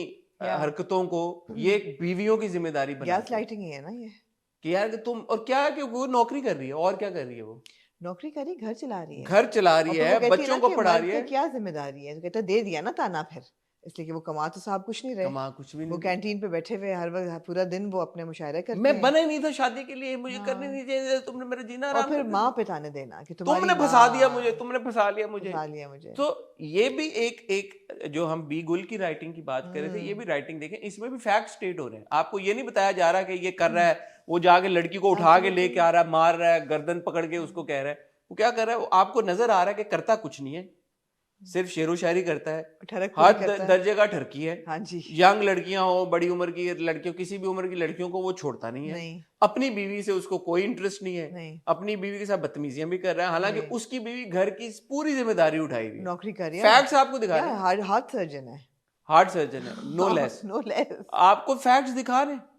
हरकतों को, ये बीवियों की जिम्मेदारी बनाते हैं। गैस लाइटिंग ही है ना ये कि यार कि तुम, और क्या है कि वो नौकरी कर रही है, और क्या कर रही है, वो नौकरी करी घर चला रही है, घर चला रही है, बच्चों को पढ़ा रही है, क्या जिम्मेदारी है, तो कहता दे दिया ना ताना फिर, इसलिए कि वो कमा तो साहब कुछ नहीं रहे, कमा कुछ भी वो नहीं, कैंटीन पे बैठे हुए हर वक्त पूरा दिन वो अपने मुशायरे करते मैं हैं। बना ही नहीं था शादी के लिए, मुझे करनी नहीं चाहिए, तुमने मेरा जीना और आराम फिर कर माँ दिया, पे ताने देना कि तुमने फंसा दिया मुझे, तुमने फंसा लिया मुझे। तो ये भी एक जो हम बी गुल की राइटिंग की बात कर रहे थे, ये भी राइटिंग देखें, इसमें भी फैक्ट स्टेट हो रहे हैं। आपको ये नहीं बताया जा रहा कि ये कर रहा है, वो जाके लड़की को उठा के लेके आ रहा है, मार रहा है, गर्दन पकड़ के उसको कह रहा है, वो क्या कर रहा है, वो आपको नजर आ रहा है कि करता कुछ नहीं है, सिर्फ शेरो शायरी करता है, ठरक हर पूरी करता है। दर्जे का ठरकी है। हाँ जी। यंग लड़कियां हो, बड़ी उम्र की लड़कियों, किसी भी उम्र की लड़कियों को वो छोड़ता नहीं है। नहीं अपनी बीवी से उसको कोई इंटरेस्ट नहीं है, नहीं अपनी बीवी के साथ बदतमीजियां भी कर रहा है, हालांकि नहीं। उसकी बीवी घर की पूरी जिम्मेदारी उठाई हुई है। नौकरी कर रही है। फैक्ट्स आपको दिखा रहे हैं, हार्ट सर्जन है। हार्ट सर्जन है, नो लेस। No less. आपको फैक्ट्स दिखा रहे हैं।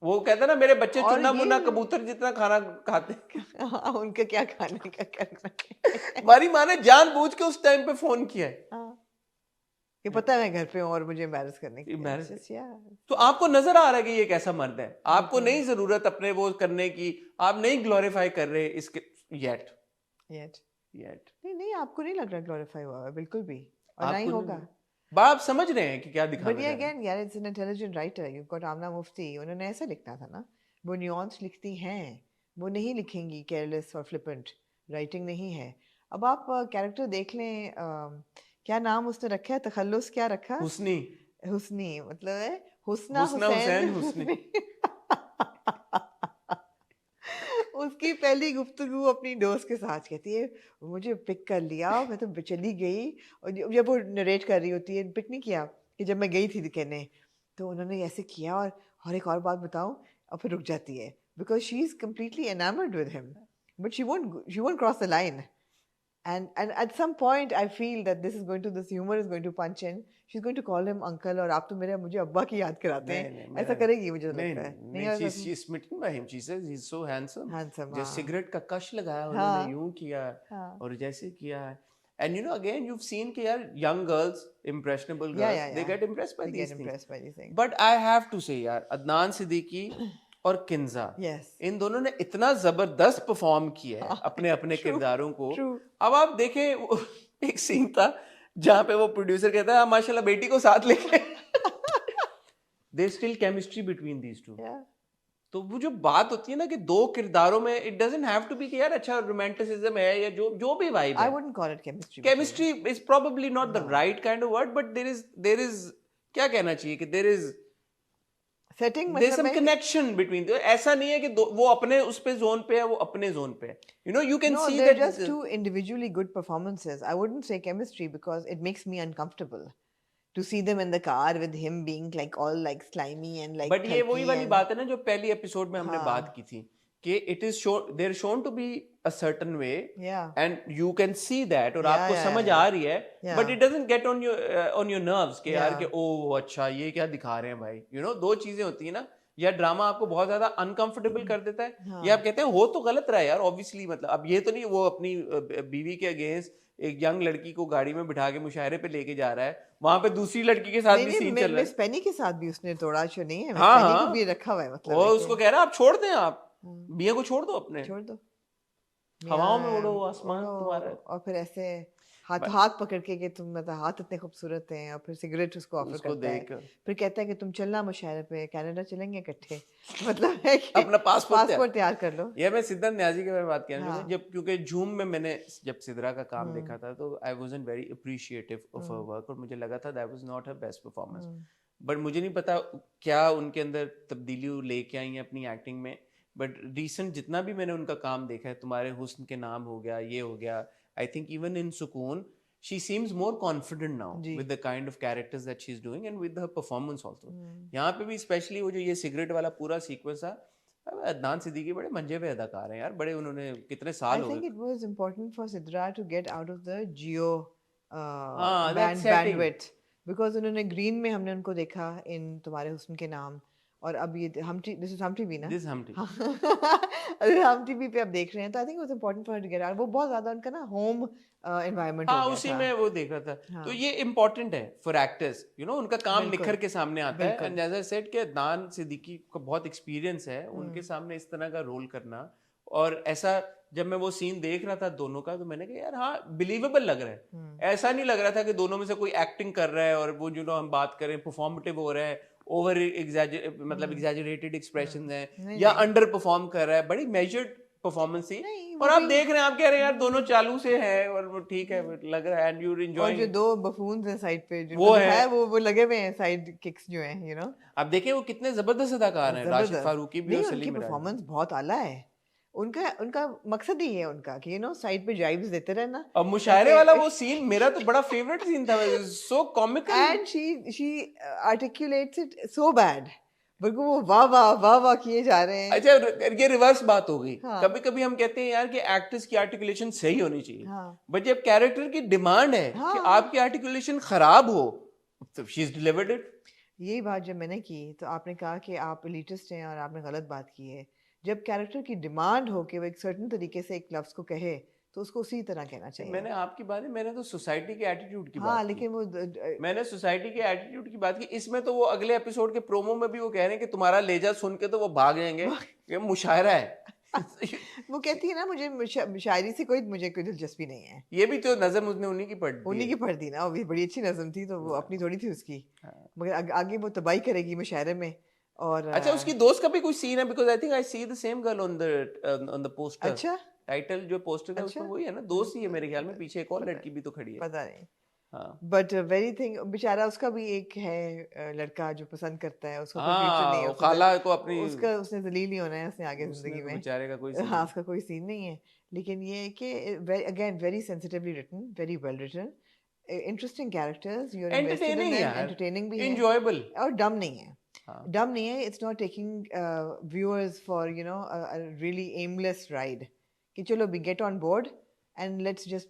वो कहता है ना, मेरे बच्चे और चुन्ना मुन्ना ये कबूतर जितना खाना खाते हैं। हाँ, उनका क्या खाने का करना है। हमारी माँ ने जानबूझ के उस टाइम पे फोन किया है। हाँ, ये पता है मैं घर पे हूँ और मुझे एम्बैरस करने की। Embarrass- Just, yeah. तो आपको नजर आ रहा है कि ये कैसा मर्द है, आपको बिल्कुल। नहीं जरूरत अपने वो करने की, आप नहीं ग्लोरीफाई कर रहे इसके येट Yet. येट। नहीं नहीं, आपको नहीं लग रहा ग्लोरीफाई हुआ है बिल्कुल भी, और ना ही होगा। आप समझ रहे हैं कि क्या दिखाना बट ये चाह रहे हैं। अगेन यार, it's an intelligent writer. You got Amna Mufti, उन्होंने ऐसा लिखना था ना। वो न्यूआंस लिखती हैं, वो नहीं लिखेंगी केयरलेस और फ्लिपेंट। राइटिंग नहीं है। अब आप कैरेक्टर देख लें, क्या नाम उसने रखा है, तखल्लुस क्या रखा? हुस्नी, हुस्नी मतलब है हुस्ना हुस्ना हुसैन हुसैन हुस्नी। उसकी पहली गुफ्तगू अपनी दोस्त के साथ कहती है, मुझे पिक कर लिया, मैं तो चली गई। और जब वो नरेट कर रही होती है, पिक नहीं किया, कि जब मैं गई थी कहने, तो उन्होंने ऐसे किया, और एक और बात बताऊं, और फिर रुक जाती है, because she is completely enamoured with him, but she won't cross the line. And at some point I feel that this humor is going to punch in. She's going to call him uncle, और आप तो मुझे अब्बा की याद कराते हैं, ऐसा करेगी मुझे लगता है। नहीं, she's smitten by him. She says he's so handsome. Handsome, जो हाँ। सिगरेट का कश लगाया हाँ। उन्होंने, यूं किया हाँ। और जैसे किया। And you know, again, you've seen कि यार young girls, impressionable girls, Yeah. they get impressed by They these get things. impressed by these things. But I have to say यार, अदनान सिद्दीकी और किंजा, Yes. इन दोनों ने इतना जबरदस्त परफॉर्म किया है अपने अपने True, किरदारों को। true. अब आप देखें, एक सीन था जहां पे वो प्रोड्यूसर कहता है माशाल्लाह बेटी को साथ लेके there still chemistry between these two. Yeah. तो वो जो बात होती है ना कि दो किरदारों में, it doesn't have to be कि यार अच्छा रोमांटिसिज्म है या जो भी वाइब I है। wouldn't call it chemistry. Chemistry is probably not the right kind of word, but there is क्या कहना चाहिए कि there is Setting there's some मतलब connection between them. ऐसा नहीं है कि वो अपने उस पे जोन पे है, वो अपने जोन पे है, you know, you can no, see they're that just two individually good performances. I wouldn't say chemistry because it makes me uncomfortable to see them in the car with him being like all like slimy and like. but ये वही वाली and- बात है ना जो पहली episode में हमने हाँ। बात की थी कि it is shown, they're shown to be a certain way, Yeah. and you can see that, और Yeah, आपको yeah, समझ yeah. आ रही है, Yeah. but it doesn't get on your nerves कि यार Yeah. कि ओह अच्छा ये क्या दिखा रहे हैं भाई, you know, दो चीजें होती है ना, या ड्रामा आपको बहुत ज्यादा अनकंफर्टेबल कर देता है, हाँ। या आप कहते हैं हो तो गलत रहा है यार, ऑब्वियसली, मतलब अब ये तो नहीं वो अपनी बीवी के अगेंस्ट एक यंग लड़की को गाड़ी में बिठा के मुशायरे पे लेके जा रहा है, वहां पे दूसरी लड़की के साथ भी सीन चल रहा मिस पेनी के साथ भी उसने तोड़ा शो नहीं है, मिस हाँ, पेनी हाँ। को भी रखा हुआ है, है, मतलब वो है उसको कि- कह रहा है आप छोड़ दें, आप हाँ, मियाँ को छोड़ दो अपने, छोड़ दो, हवाओं में मियाँ, उड़ो, आसमान उड़ो, तुम्हारा। और फिर ऐसे हाथ पकड़ के तुम, मतलब हाथ इतने खूबसूरत हैं, और फिर सिगरेट उसको ऑफर उसको करता है, देख फिर कहता है कि तुम चलना मुशायरे पे, कनाडा चलेंगे इकट्ठे, मतलब है कि अपना पासपोर्ट तैयार कर लो। ये मैं सिद्धार्थ न्याजी के बारे में बात कहना हाँ। चाहूंगा, जब क्योंकि जूम में मैंने जब सिद्रा का काम हम्म। देखा था तो I wasn't very appreciative of her work, और मुझे लगा था that was not her best performance, but मुझे नहीं पता क्या उनके अंदर तब्दीली लेके आई है अपनी एक्टिंग में, बट रिसेंट जितना भी मैंने उनका काम देखा है, तुम्हारे हुस्न के नाम हो गया, ये हो गया, आई थिंक इवन इन सुकून she seems more confident now ji. with the kind of characters that she's doing and with her performance also. यहाँ पे भी स्पेशली वो जो ये सिगरेट वाला पूरा सीक्वेंस था, अदनान सिद्दीकी बड़े मंजे हुए अदाकार हैं यार, बड़े उन्होंने कितने साल I हो think गए। it was important for Sidra to get out of the Geo हाँ, that setting. bandwidth, because उन्होंने ग्रीन में हमने उनको देखा इन तुम्हारे हुस्न के नाम, और अब ये हमटी, दिस इज हमटी भी ना, This Humpty. अगर हमटी भी पे आप देख रहे हैं, तो I think it was important for her to get out. वो बहुत ज्यादा उनका ना होम एनवायरनमेंट हो हाँ, गया उसी था। में वो देख रहा था, हाँ। तो ये इम्पोर्टेंट है फॉर एक्टर्स, यू नो, उनका काम बिल्कुल, निखर के सामने आता है, बिल्कुल। एंड एज आई सेड कि अदनान सिद्दीकी को बहुत एक्सपीरियंस है उनके सामने इस तरह का रोल करना, और ऐसा जब मैं वो सीन देख रहा था दोनों का, तो मैंने कहा यार हाँ बिलीवेबल लग रहा है, ऐसा नहीं लग रहा था कि दोनों में से कोई एक्टिंग कर रहा है और वो जो हम बात करें परफॉर्मेटिव हो रहा है, ओवर मतलब एग्जैजरेटेड एक्सप्रेशंस हैं या अंडर परफॉर्म कर रहा है, बड़ी मेजर्ड परफॉर्मेंस थी, नहीं, और आप देख रहे हैं, आप कह रहे हैं यार दोनों चालू से हैं और वो ठीक है लग रहा है, एंड यू और जो एंजॉयिंग। दो बफून्स हैं साइड पे, जो वो है। वो लगे हुए हैं साइड किक्स जो हैं, यू नो, आप देखिए वो कितने जबरदस्त अदाकार हैं, राशिद फारूकी भी और नहीं, उनकी सलीम मिराज। परफॉर्मेंस बहुत आला है, उनका उनका मकसद ही है उनका कि साइड पे ड्राइव्स देते रहना। अब मुशायरे वाला वो सीन मेरा तो बड़ा फेवरेट सीन था, so comical. And she articulates it so bad, बल्कि वो वाह वाह वाह वाह किए जा रहे हैं। अच्छा, ये रिवर्स बात हो गई। हाँ। कभी कभी हम कहते हैं यार कि एक्टर्स की आर्टिकुलेशन सही होनी चाहिए, हाँ बट जब कैरेक्टर की डिमांड है कि हाँ आपकी आर्टिकुलेशन खराब हो, तो शी इज डिलीवर्ड इट। यही बात जब मैंने की तो आपने कहा कि आप एलिटिस्ट हैं और आपने गलत बात की है। जब कैरेक्टर की डिमांड हो कि वो एक सर्टेन तरीके से एक लफ्ज़ को कहे तो उसको उसी तरह कहना चाहिए। मैंने आपकी बात है, मैंने तो सोसाइटी के एटीट्यूड की हाँ बात की। लेकिन वो मैंने सोसाइटी के एटीट्यूड की बात की। इसमें तो वो अगले एपिसोड के प्रोमो में भी वो कह रहे हैं कि तुम्हारा लेजा सुन के तो वो भाग जाएंगे, ये मुशायरा है। वो कहती है ना मुझे शायरी से मुझे कोई दिलचस्पी नहीं है। ये भी तो नजम उसने उन्हीं की पढ़ दी उन्हीं की है। पढ़ दी ना, वो भी बड़ी अच्छी नज़म थी तो वो अपनी थोड़ी थी उसकी, हाँ। मगर आगे वो तबाही करेगी मुशायरे में। और अच्छा, उसकी दोस्त का भी कोई सीन है, because I think I see the same girl on the poster. अच्छा टाइटल जो पोस्टर है उसमें अच्छा वही है ना, दोस्त ही है मेरे ख्याल में, पीछे एक और लड़की भी तो खड़ी है। पता नहीं, हाँ बट वेरी थिंग बेचारा उसका भी एक है लड़का जो पसंद करता है, उसका कोई फ्यूचर नहीं हाँ, है, वो खाला को अपनी, उसका उसने जलील नहीं होना है उसने आगे उसने जिंदगी तो में। बेचारे का कोई सीन हाँ नहीं। उसका कोई सीन नहीं है, लेकिन ये है कि again very sensitively written, very well written, interesting characters, you are invested in entertaining them, यार, एंटरटेनिंग भी है इंजॉयबल। और डम नहीं है। हाँ डम नहीं है, it's not taking viewers for really aimless ride कि चलो we get on board and let's just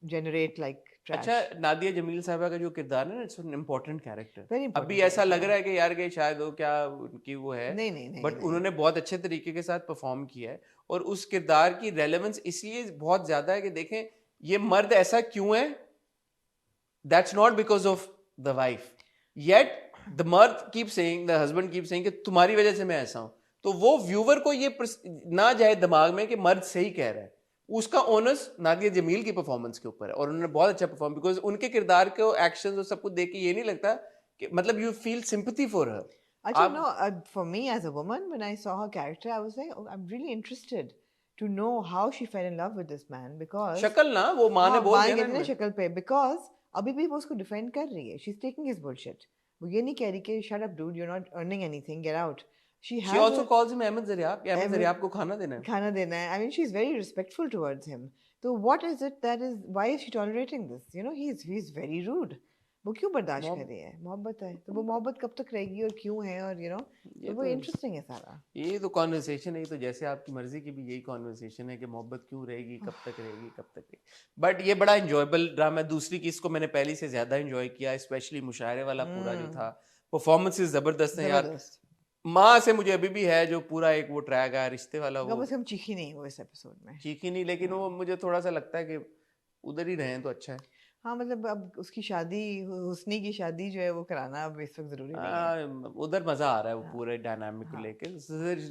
generate like अच्छा, ट्रैश। नादिया जमील साहबा का जो किरदार है ना, it's an important character. Very अभी इंपॉर्टेंट ऐसा लग कैरेक्टर। रहा है कि यार कि शायद वो क्या उनकी वो है, नहीं नहीं नहीं बट नहीं उन्होंने बहुत अच्छे तरीके के साथ परफॉर्म किया है। और उस किरदार की रेलेवेंस इसलिए बहुत ज्यादा है कि देखें ये मर्द ऐसा क्यों है, that's not because of the wife, yet the mard keep saying, the husband keep saying कि तुम्हारी वजह से मैं ऐसा हूं। तो वो व्यूवर को ये ना जाए दिमाग में कि मर्द सही कह रहा है, उसका ओनस नादिया जमील की परफॉर्मेंस के ऊपर है। और उन्होंने बहुत अच्छा परफॉर्म, बिकॉज उनके किरदार को एक्शन और सब कुछ देख के ये नहीं लगता कि मतलब you feel sympathy for her. Actually, आप no, for me as a woman, when I saw her character, I was like, oh, I'm really interested to know how she fell in love with this man because शक्ल ना, वो माँ ने हाँ बोल माँ दिया ना कहती है ना इनमें। शक्ल पे, because अभी भी वो उसको डिफेंड कर रही है, she's taking his bullshit, वो ये नहीं कह रही कि shut up dude, you're not earning anything, get out. She She has also a calls him Ahmad Zaryab, कि अहमद Ahmed- ज़रियाब को खाना देना है। खाना देना है, I mean she's very respectful towards him. So what is it that is, why is she tolerating this? He's very rude. वो क्यों बर्दाश्त कर रही है? मोहब्बत है तो वो मोहब्बत कब तक रहेगी और क्यों है, और ये तो वो तो इंटरेस्टिंग है सारा। ये तो कॉन्वर्सेशन है, ये तो जैसे आपकी मर्जी की भी यही कॉन्वर्सेशन है कि मोहब्बत क्यों रहेगी, कब तक रहेगी, कब तक रहेगी। बट ये बड़ा इंजॉयबल ड्रामा है। दूसरी किस को मैंने पहली से ज्यादा इंजॉय किया, स्पेशली मुशायरे वाला पूरा जो था, परफॉर्मेंसेस जबरदस्त हैं यार। जबरदस्त। माँ से मुझे अभी भी है जो पूरा एक वो ट्रैक है रिश्ते वाला, कम वो से कम चीखी नहीं वो इस एपिसोड में। चीखी नहीं, लेकिन वो मुझे थोड़ा सा लगता है कि उधर ही रहें तो अच्छा है। हाँ मतलब अब उसकी शादी, हुस्नी की शादी जो है वो कराना अब इस वक्त जरूरी नहीं है। उधर मजा आ रहा है वो हाँ पूरे डायनामिक को हाँ लेके।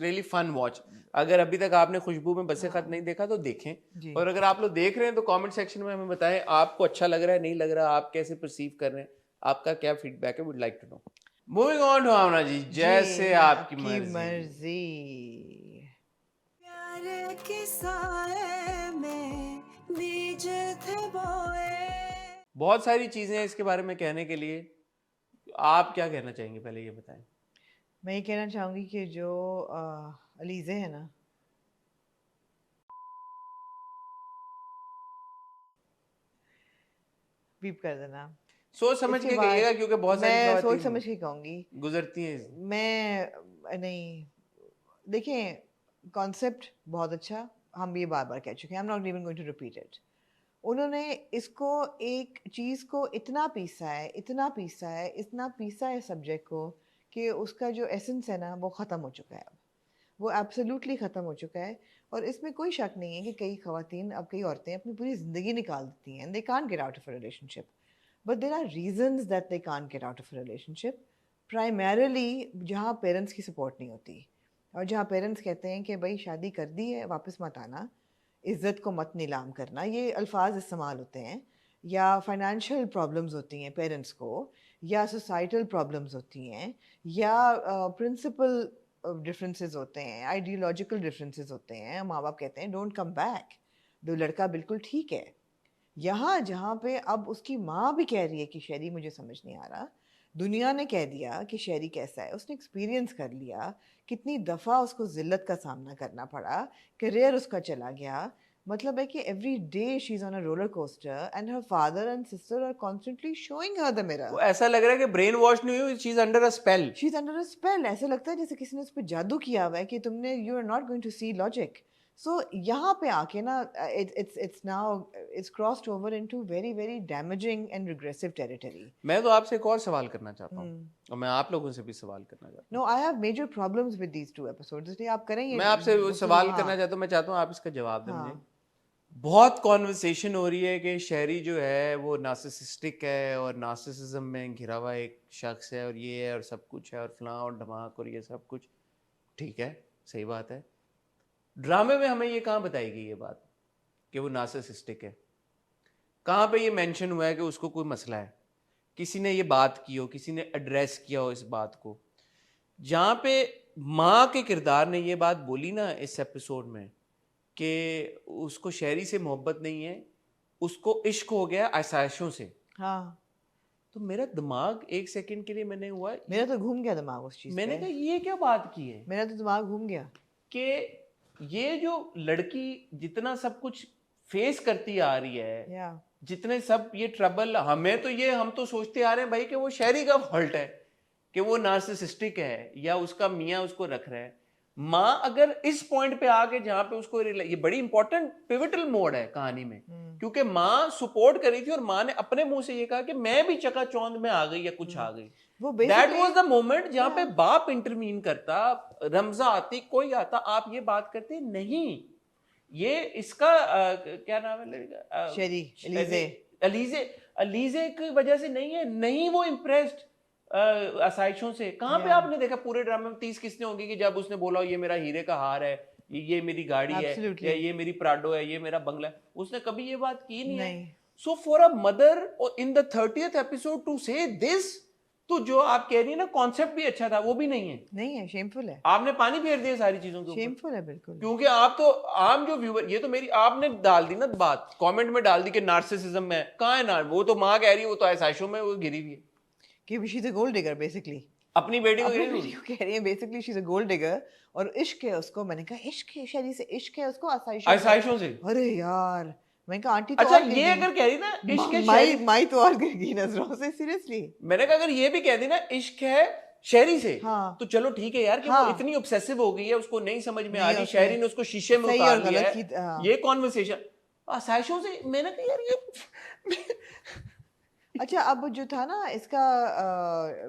Really fun watch. अगर अभी तक आपने खुशबू में बसे खत हाँ नहीं देखा तो देखें। जी। और अगर आप लोग देख रहे हैं तो कमेंट सेक्शन में हमें बताएं आपको अच्छा लग रहा है, नहीं लग रहा, आप कैसे परसीव कर रहे हैं, आपका क्या फीडबैक है, would like to know. Moving on to Amna ji, जैसे आपकी मर्जी। प्यार के साए में बीज थे बोए। बहुत सारी चीजें हैं इसके बारे में कहने के लिए, आप क्या कहना चाहेंगे, पहले ये बताएं। मैं ये कहना चाहूंगी कि जो अलीज़े है ना, बीप कर देना। सोच समझ इसके के बाद कहिएगा, क्योंकि बहुत सारी मैं सोच खवातीन समझ के कहूंगी। गुजरती हैं। मैं नहीं, देखें कॉन्सेप्ट बहुत अच्छा, हम ये बार बार कह चुके हैं, I am not even going to repeat it. उन्होंने इसको एक चीज़ को इतना पीसा है, इतना पीसा है, इतना पीसा है सब्जेक्ट को कि उसका जो एसेंस है ना वो ख़त्म हो चुका है। अब वो एब्सोल्युटली ख़त्म हो चुका है। और इसमें कोई शक नहीं है कि कई ख़वातीन, अब कई औरतें अपनी पूरी ज़िंदगी निकाल देती हैं, they can't get out of a relationship, but there are reasons that they can't get out of a relationship. Primarily जहाँ पेरेंट्स की सपोर्ट नहीं होती और जहाँ पेरेंट्स कहते हैं कि भाई शादी कर दी है वापस मत आना, इज़्ज़त को मत नीलाम करना, ये अल्फाज इस्तेमाल होते हैं। या फाइनेंशियल प्रॉब्लम्स होती हैं पेरेंट्स को, या सोसाइटल प्रॉब्लम्स होती हैं, या प्रिंसिपल डिफरेंसेस होते हैं, आइडियोलॉजिकल डिफरेंसेस होते हैं। माँ बाप कहते हैं डोंट कम बैक, दो लड़का बिल्कुल ठीक है। यहाँ जहाँ पे अब उसकी माँ भी कह रही है कि शहरी मुझे समझ नहीं आ रहा, दुनिया ने कह दिया कि शेरी कैसा है, उसने एक्सपीरियंस कर लिया, कितनी दफ़ा उसको ज़िल्लत का सामना करना पड़ा, करियर उसका चला गया। मतलब है कि every day she is on a roller coaster and her father and sister are constantly showing her the mirror. वो ऐसा लग रहा है कि ब्रेन वॉश नहीं हुई, she is under a spell. She is under a spell. ऐसे लगता है जैसे किसी ने उस पर जादू किया हुआ है कि तुमने you are not going to see logic. So यहाँ पे आके ना it's now it's crossed over into very very damaging and regressive territory. मैं तो आपसे एक और सवाल करना चाहता हूँ, और मैं आप लोगों से भी सवाल करना चाहता हूँ। No I have major problems with these two episodes, इसलिए आप करें ये मैं आपसे वो गुफ्तगू। सवाल हाँ करना चाहता हूँ, मैं चाहता हूँ आप इसका जवाब दें मुझे। हाँ बहुत कॉन्वर्सेशन हो रही है कि शहरी जो है वो नार्सिसिस्टिक है और नार्सिसिज्म में घिरा हुआ एक शख्स है, और ये है और सब कुछ है और फलां और धमाक और ये सब कुछ। ठीक है, सही बात है। ड्रामे में हमें ये कहाँ बताई गई ये बात कि वो नार्सिसिस्टिक है? कहाँ पे ये मेंशन हुआ है कि उसको कोई मसला है? किसी ने ये बात की हो, किसी ने एड्रेस किया हो इस बात को? जहाँ पे माँ के किरदार ने ये बात बोली ना इस एपिसोड में कि उसको शहरी से मोहब्बत नहीं है, उसको इश्क हो गया आसाइशों से, हाँ तो मेरा दिमाग एक सेकंड के लिए मैंने हुआ, मेरा तो घूम गया दिमाग उस चीज मैंने पे। कहा ये क्या बात की है मेरा तो दिमाग घूम गया कि ये जो लड़की जितना सब कुछ फेस करती आ रही है, या जितने सब ये ट्रबल, हमें तो ये हम तो सोचते आ रहे हैं भाई कि वो शहरी का फॉल्ट है कि वो नार्सिसिस्टिक है या उसका मियाँ उसको रख रहा है। माँ अगर इस पॉइंट पे आके जहां पे उसको ये बड़ी इंपॉर्टेंट पिविटल मोड है कहानी में, क्योंकि माँ सपोर्ट करी थी और माँ ने अपने मुंह से ये कहा कि मैं भी चकाचौंध में आ गई या कुछ आ गई। वो that basically- was the moment जहां पे Yeah. बाप इंटरवीन करता, रमजा आती, कोई आता, आप ये बात करते नहीं। ये इसका क्या नाम है लड़का? शेरी, अलीजे। अलीजे अलीजे की वजह से नहीं है, नहीं वो इम्प्रेस्ड आसाइशों से। कहाँ पे Yeah. आपने देखा पूरे ड्रामे में 30 किसने होंगी कि जब उसने बोला ये मेरा हीरे का हार है, ये मेरी गाड़ी Absolutely. है, या ये मेरी प्राडो है, ये मेरा बंगला है, उसने कभी ये बात की नहीं है। नहीं। So for a mother in the 30th episode to say this, तो जो आप कह रही है ना कॉन्सेप्ट भी अच्छा था, वो भी नहीं है। नहीं है, शेमफुल है, आपने पानी फेर दिया सारी चीजों के ऊपर, शेमफुल है बिल्कुल। क्योंकि आप तो आम जो व्यूअर, ये तो मेरी आपने डाल दी ना बात, कमेंट में डाल दी कि नार्सिसिज्म में कहाँ है ना, वो तो माँ कह रही है वो तो आसाइशों में वो गिरी हुई है, कि she is a gold digger basically. अपनी बेटी को अपनी गिरी बेटी हुई। को कह रही है basically she is a gold digger, और इश्क है उसको। मैंने कहा इश्क है, शरी से इश्क है उसको आसाइशों से। अरे यार, मैंने कहा आंटी तो अच्छा, और गिर ये गई। अगर कह रही ना इश्क है माई शहरी, माई तो और गिर गई नजरों से, सीरियसली। मैंने कहा अगर ये भी कह दी ना इश्क है शहरी से, हाँ। तो चलो ठीक है यार कि हाँ। वो इतनी ऑब्सेसिव हो गई है, उसको नहीं समझ में आ नहीं, रही, उसने शहरी ने उसको शीशे में सही उतार और लिया गलत है, की, हाँ। ये कॉन्वर्सेशन आसाइशों से। मैंने कहा यार ये अच्छा, अब जो था ना इसका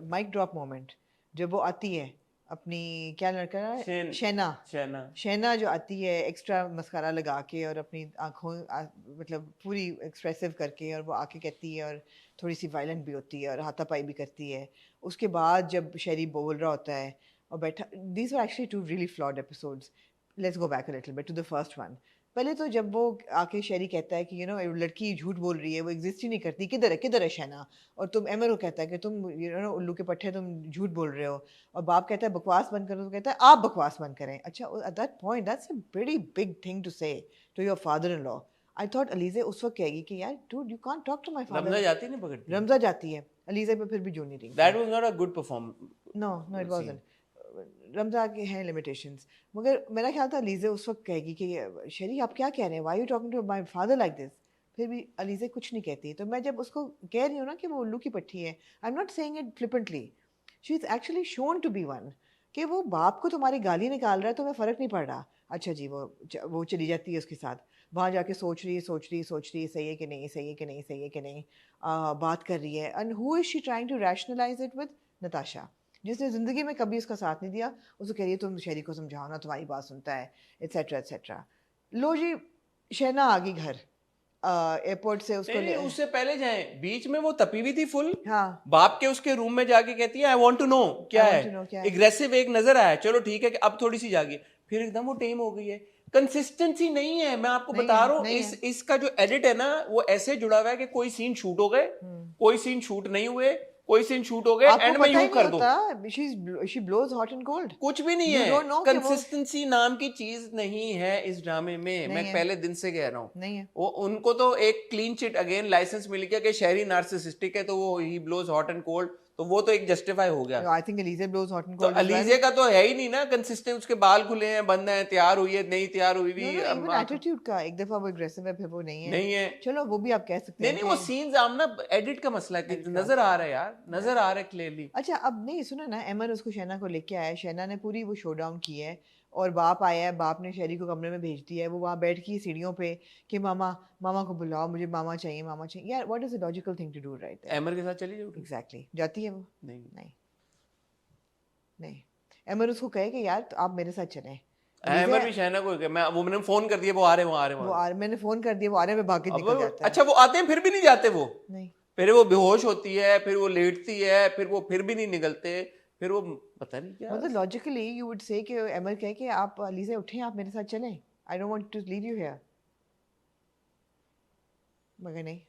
माइक ड्रॉप मोमेंट, जब वो आती है अपनी, क्या लड़का है, शैना। शैना जो आती है एक्स्ट्रा मस्कारा लगा के और अपनी आंखों मतलब पूरी एक्सप्रेसिव करके, और वो आके कहती है और थोड़ी सी वायलेंट भी होती है और हाथापाई भी करती है। उसके बाद जब शेरी बोल रहा होता है और बैठा, these are actually two really flawed episodes. Let's go back a little bit to the first one. पहले तो जब वो आके शेरी कहता है कि यू नो लड़की झूठ बोल रही है, वो एग्जिस्ट ही नहीं करती, किधर है शैना, और तुम एमर को कहता है कि तुम यू नो उल्लू के पट्टे, तुम झूठ बोल रहे हो, और बाप कहता है बकवास बंद करो, तो कहता है आप बकवास बंद करें। अच्छा, at that point that's a very big thing to say to your father in law. I thought Alizeh उस वक्त कहेगी कि यार dude you can't talk to my father. Ramsha जाती नहीं पकड़ती, रमजा जाती है, अलीजे पे फिर भी जो नहीं रही। That was not a good performance. No it wasn't. Ramsha के हैं लिमिटेशंस, मगर मेरा ख्याल था अलीजे उस वक्त कहेगी कि शरी आप क्या कह रहे हैं, why you talking to my father like this. फिर भी अलीजे कुछ नहीं कहती। तो मैं जब उसको कह रही हूँ ना कि वो उल्लू की पट्टी है, I am not saying it flippantly, she is actually shown to be one, कि वो बाप को तुम्हारी गाली निकाल रहा है तो मैं फ़र्क नहीं पड़ रहा। अच्छा जी, वो चली जाती है उसके साथ, वहाँ जाके सोच रही है सही है कि नहीं, सही है कि नहीं, सही है कि नहीं, बात कर रही है। And who is she trying to rationalize it with? Natasha, जिसने ज़िंदगी में कभी उसका साथ नहीं दिया। उसको कह रही है तुम शहरी को समझाओ ना, तुम्हारी बात सुनता है, एट्सेट्रा एट्सेट्रा। लो जी, शहना आ गई घर एयरपोर्ट से, उसको नहीं, उससे पहले जाए, बीच में वो तपी हुई थी फुल, हाँ, बाप के उसके रूम में जाके कहती है आई वांट टू नो क्या I want to know क्या है, है। एग्रेसिव एक नजर आया, चलो ठीक है कि अब थोड़ी सी जागी, फिर एकदम वो टेम हो गई है। कंसिस्टेंसी नहीं है, मैं आपको नहीं बता है, रहा हूँ। नहीं इसका जो एडिट है ना, वो ऐसे जुड़ा हुआ है कि कोई सीन शूट हो गए, कोई सीन शूट नहीं हुए, कोई सीन शूट हो गए, आपको एंड में पता यूं ही कर नहीं दो, होता, she blows hot and cold. कुछ भी नहीं You है। don't know कि वो- कंसिस्टेंसी नाम की चीज नहीं है इस ड्रामे में, मैं है। पहले दिन से कह रहा हूँ। नहीं है। वो उनको तो एक क्लीन चिट अगेन लाइसेंस मिल गया कि शहरी नार्सिसिस्टिक है, तो वो ही ब्लोज हॉट एंड कोल्ड, तो वो तो एक जस्टिफाई हो गया। I think Alize blows hot and तो cold as well. अलीजे का तो है ही नहीं ना कंसिस्टेंट, उसके बाल खुले हैं, बंद हैं, तैयार हुई है, नहीं तैयार हुई भी No, even attitude का एक दफा वो aggressive है फिर वो नहीं है. नहीं है। चलो वो भी आप कह सकते नहीं हैं नहीं, वो सीन्स आमना एडिट का मसला है कि नजर आ रहा है यार, नजर आ रहा है क्लियरली। अच्छा अब नहीं सुना ना, एमर उसको शैना को लेके आया, शैना ने पूरी वो शोडाउन की है और बाप आया है, बाप ने शहरी को कमरे में भेज दिया है, वो वहाँ बैठ की सीढ़ियों पे कि मामा मामा को बुलाओ, मुझे मामा चाहिए, मामा चाहिए। यार what is the logical thing to do right there? एमर के साथ चली जाओ। एग्जैक्टली जाती है वो? नहीं नहीं नहीं, एमर उसको कहे कि यार तो आप मेरे साथ चलें। एमर भी शहना को मैं वो मैंने फोन कर दिया, वो आ रहे वो आ रहे वो मैंने फोन कर दिया, वो आ रहे में भाग के निकल जाता है। अच्छा वो आते हैं फिर भी नहीं जाते वो, नहीं फिर वो बेहोश होती है, फिर वो लेटती है, फिर वो फिर भी नहीं निकलते, फिर वो पता नहीं क्या। मतलब लॉजिकली यू वुड से कि एमर कहे कि आप अलीज़ा उठें, आप मेरे साथ चलें, I don't want to leave you here, मगर नहीं,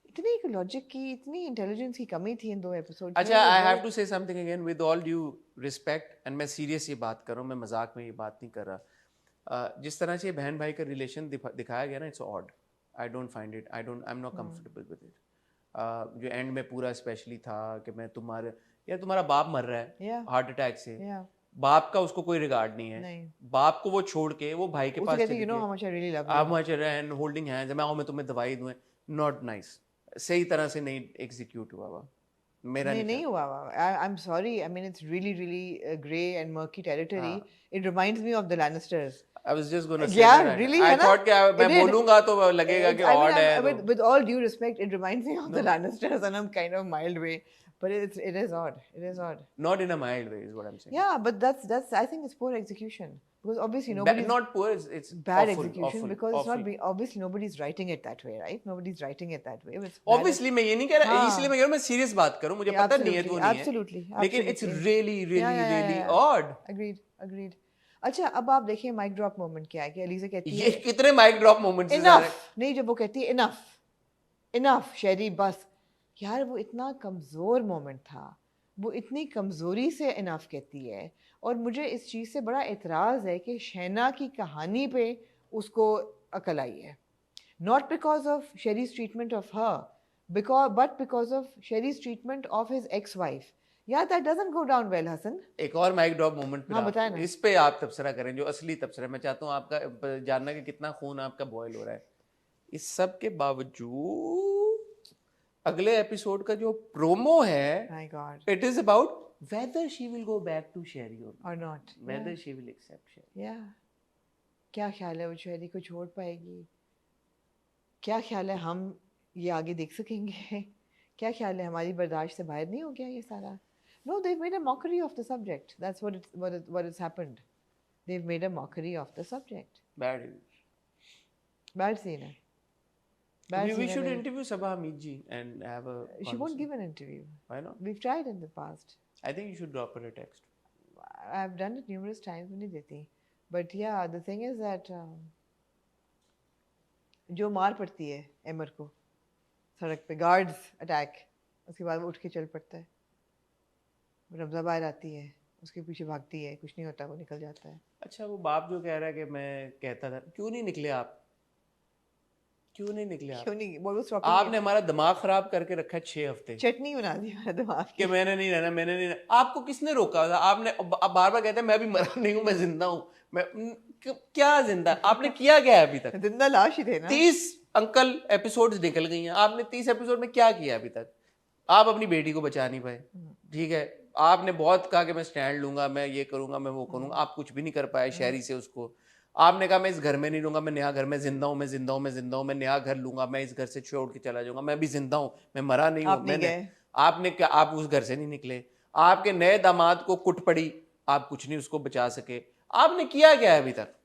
इतनी लॉजिक की, इतनी इंटेलिजेंस की कमी थी इन 2 एपिसोड। अच्छा I have to say something again with all due respect, and मैं सीरियस ये बात कर रहा हूँ, मैं मजाक में ये बात नहीं कर रहा। जिस तरह से ये बहन भाई का रिलेशन दिखाया गया ना, it's odd, I don't find it, I am not comfortable with it. जो एंड में पूरा स्पेशली था कि मैं तुम्हारा बाप मर रहा है हार्ट अटैक से, बाप का उसको कोई रिगार्ड नहीं है, बाप को वो छोड़ के वो भाई के पास चली गई, how much and holding hands, मैं तुम्हें दवाई दूं, नॉट नाइस, सही तरह से नहीं एग्जीक्यूट हुआ हुआ, मेरा नहीं हुआ। I am sorry, I mean it's really grey and murky territory, it reminds me of the Lannisters. I was just going to say yeah, that. really, I thought कि मैं बोलूंगा तो लगेगा कि odd है। With all due respect, it reminds me of the Lannisters in a kind of mild way, but it is odd. It is odd. Not in a mild way, is what I'm saying. Yeah, but that's I think it's poor execution, because obviously nobody. Not poor, it's bad awful, execution, awful, because awful. it's not obviously nobody's writing it that way, right? Nobody's writing it that way. Obviously मैं ये नहीं कह रहा, इसलिए मैं कह रहा हूँ, मैं serious बात करूँ, मुझे पता नहीं है तो नहीं है। Absolutely. लेकिन it's really odd. Agreed. अच्छा अब आप देखिए माइक ड्रॉप मोमेंट क्या है कि अलीज़ा कहती है, ये कितने माइक ड्रॉप मोमेंट्स हैं सारे। नहीं, जब वो कहती है इनफ शहरी बस, यार वो इतना कमज़ोर मोमेंट था, वो इतनी कमज़ोरी से इनफ कहती है, और मुझे इस चीज़ से बड़ा एतराज़ है कि शहना की कहानी पे उसको अकल आई है, not because of Sheri's treatment of her, but because of Sheri's treatment of his ex wife. Yeah, that doesn't go down well, Hasan. एक और माइक ड्रॉप मोमेंट पे बताएं ना, इस पे आप तबसरा करें, जो असली तबसरा। मैं चाहता हूँ आपका जानना कि कितना खून आपका बॉयल हो रहा है। इस सब के बावजूद अगले एपिसोड का जो प्रोमो है, my God, it is about whether she will go back to Sherry or not, whether she will accept Sherry. Yeah, क्या ख्याल है वो शेरी को छोड़ पाएगी? क्या ख्याल है हम ये आगे देख सकेंगे? क्या ख्याल है हमारी बर्दाश्त से बाहर नहीं हो गया ये सारा? No, they've made a mockery of the subject. That's what has happened. They've made a mockery of the subject. Bad scene है. We should interview Sabah Hamid ji and have a She won't give an interview. Why not? We've tried in the past. I think you should drop her a text. I've done it numerous times, नहीं देती. But yeah, the thing is that जो मार पड़ती है एमर को सड़क पे, guards attack, उसके बाद वो उठ के चल पड़ता है, रमज़ा बाहर आती है, उसके पीछे भागती है, कुछ नहीं होता, वो निकल जाता है। अच्छा वो बाप जो कह रहा है कि मैं कहता था, क्यों नहीं निकले आप? क्यों नहीं? आपने हमारा दिमाग खराब करके रखा है 6 हफ्ते, चटनी बना दी हमारा दिमाग कि मैंने नहीं रहना। आपको किसने रोका था? आपने बार बार कहते हैं मैं भी मरा नहीं हूँ, मैं जिंदा हूँ। मैं क्या जिंदा? आपने किया क्या है अभी तक? जिंदा लाश ही थे ना। 30 अंकल एपिसोड्स निकल गई हैं, आपने 30 एपिसोड में क्या किया अभी तक? आप अपनी बेटी को बचा नहीं पाए, ठीक है, आपने बहुत कहा कि मैं स्टैंड लूंगा, मैं ये करूंगा, मैं वो करूंगा, आप कुछ भी नहीं कर पाए शहरी से उसको। आपने कहा मैं इस घर में नहीं रहूंगा, मैं नया घर में जिंदा हूँ, मैं नया घर लूंगा, मैं इस घर से छोड़ के चला जाऊंगा, मैं भी जिंदा हूँ, मैं मरा नहीं हूँ। आपने क्या, आप उस घर से नहीं निकले, आपके नए दामाद को कुट पड़ी, आप कुछ नहीं उसको बचा सके। आपने किया क्या है अभी तक?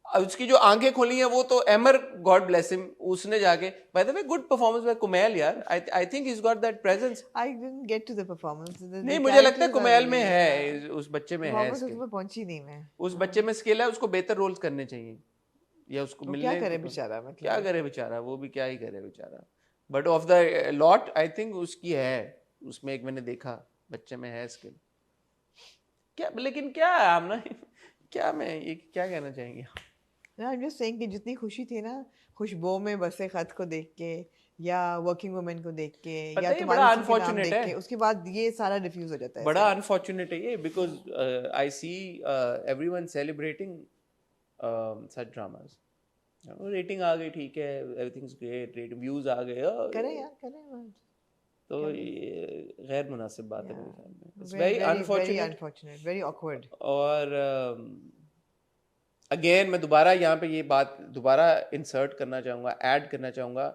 उसकी जो आंखें खोली हैं वो तो एमर, गॉड ब्लेस हिम, उसने जाके, by the way good performance by Kumail यार, I think he is got that presence. I didn't get to the performance. नहीं, मुझे लगता है कुमैल में है, उस बच्चे में है, उसमें पहुंची नहीं मैं, उस बच्चे में स्किल है, उसको बेहतर रोल्स करने चाहिए, या उसको मिलने। क्या करे बेचारा, मतलब क्या करे बेचारा, वो भी क्या ही करे बेचारा। But of the lot I think उसकी है, उसमें एक मैंने देखा बच्चे में है स्किल। क्या लेकिन क्या हम ना क्या मैं ये क्या कहना चाहेंगे? I'm just saying कि जितनी खुशी थी ना खुशबू में बसे खत को देख के, या वर्किंग वुमेन को देख के पता या है, ये तुम्हारे बड़ा किसी के नाम unfortunate देख है। के, उसके बाद ये सारा डिफ्यूज हो जाता है बड़ा ऐसे। अनफॉर्चुनेट है ये, because I see everyone celebrating such dramas. Rating आ गई, ठीक है, एवरीथिंग्स ग्रेट, रेट व्यूज आ गए, करें यार, करें। तो ये गैर मुनासिब बात है मेरे ख्याल में। It's very very very unfortunate. Unfortunate, very awkward. और अगेन मैं दोबारा यहाँ पे ये बात दोबारा इंसर्ट करना चाहूँगा, ऐड करना चाहूँगा,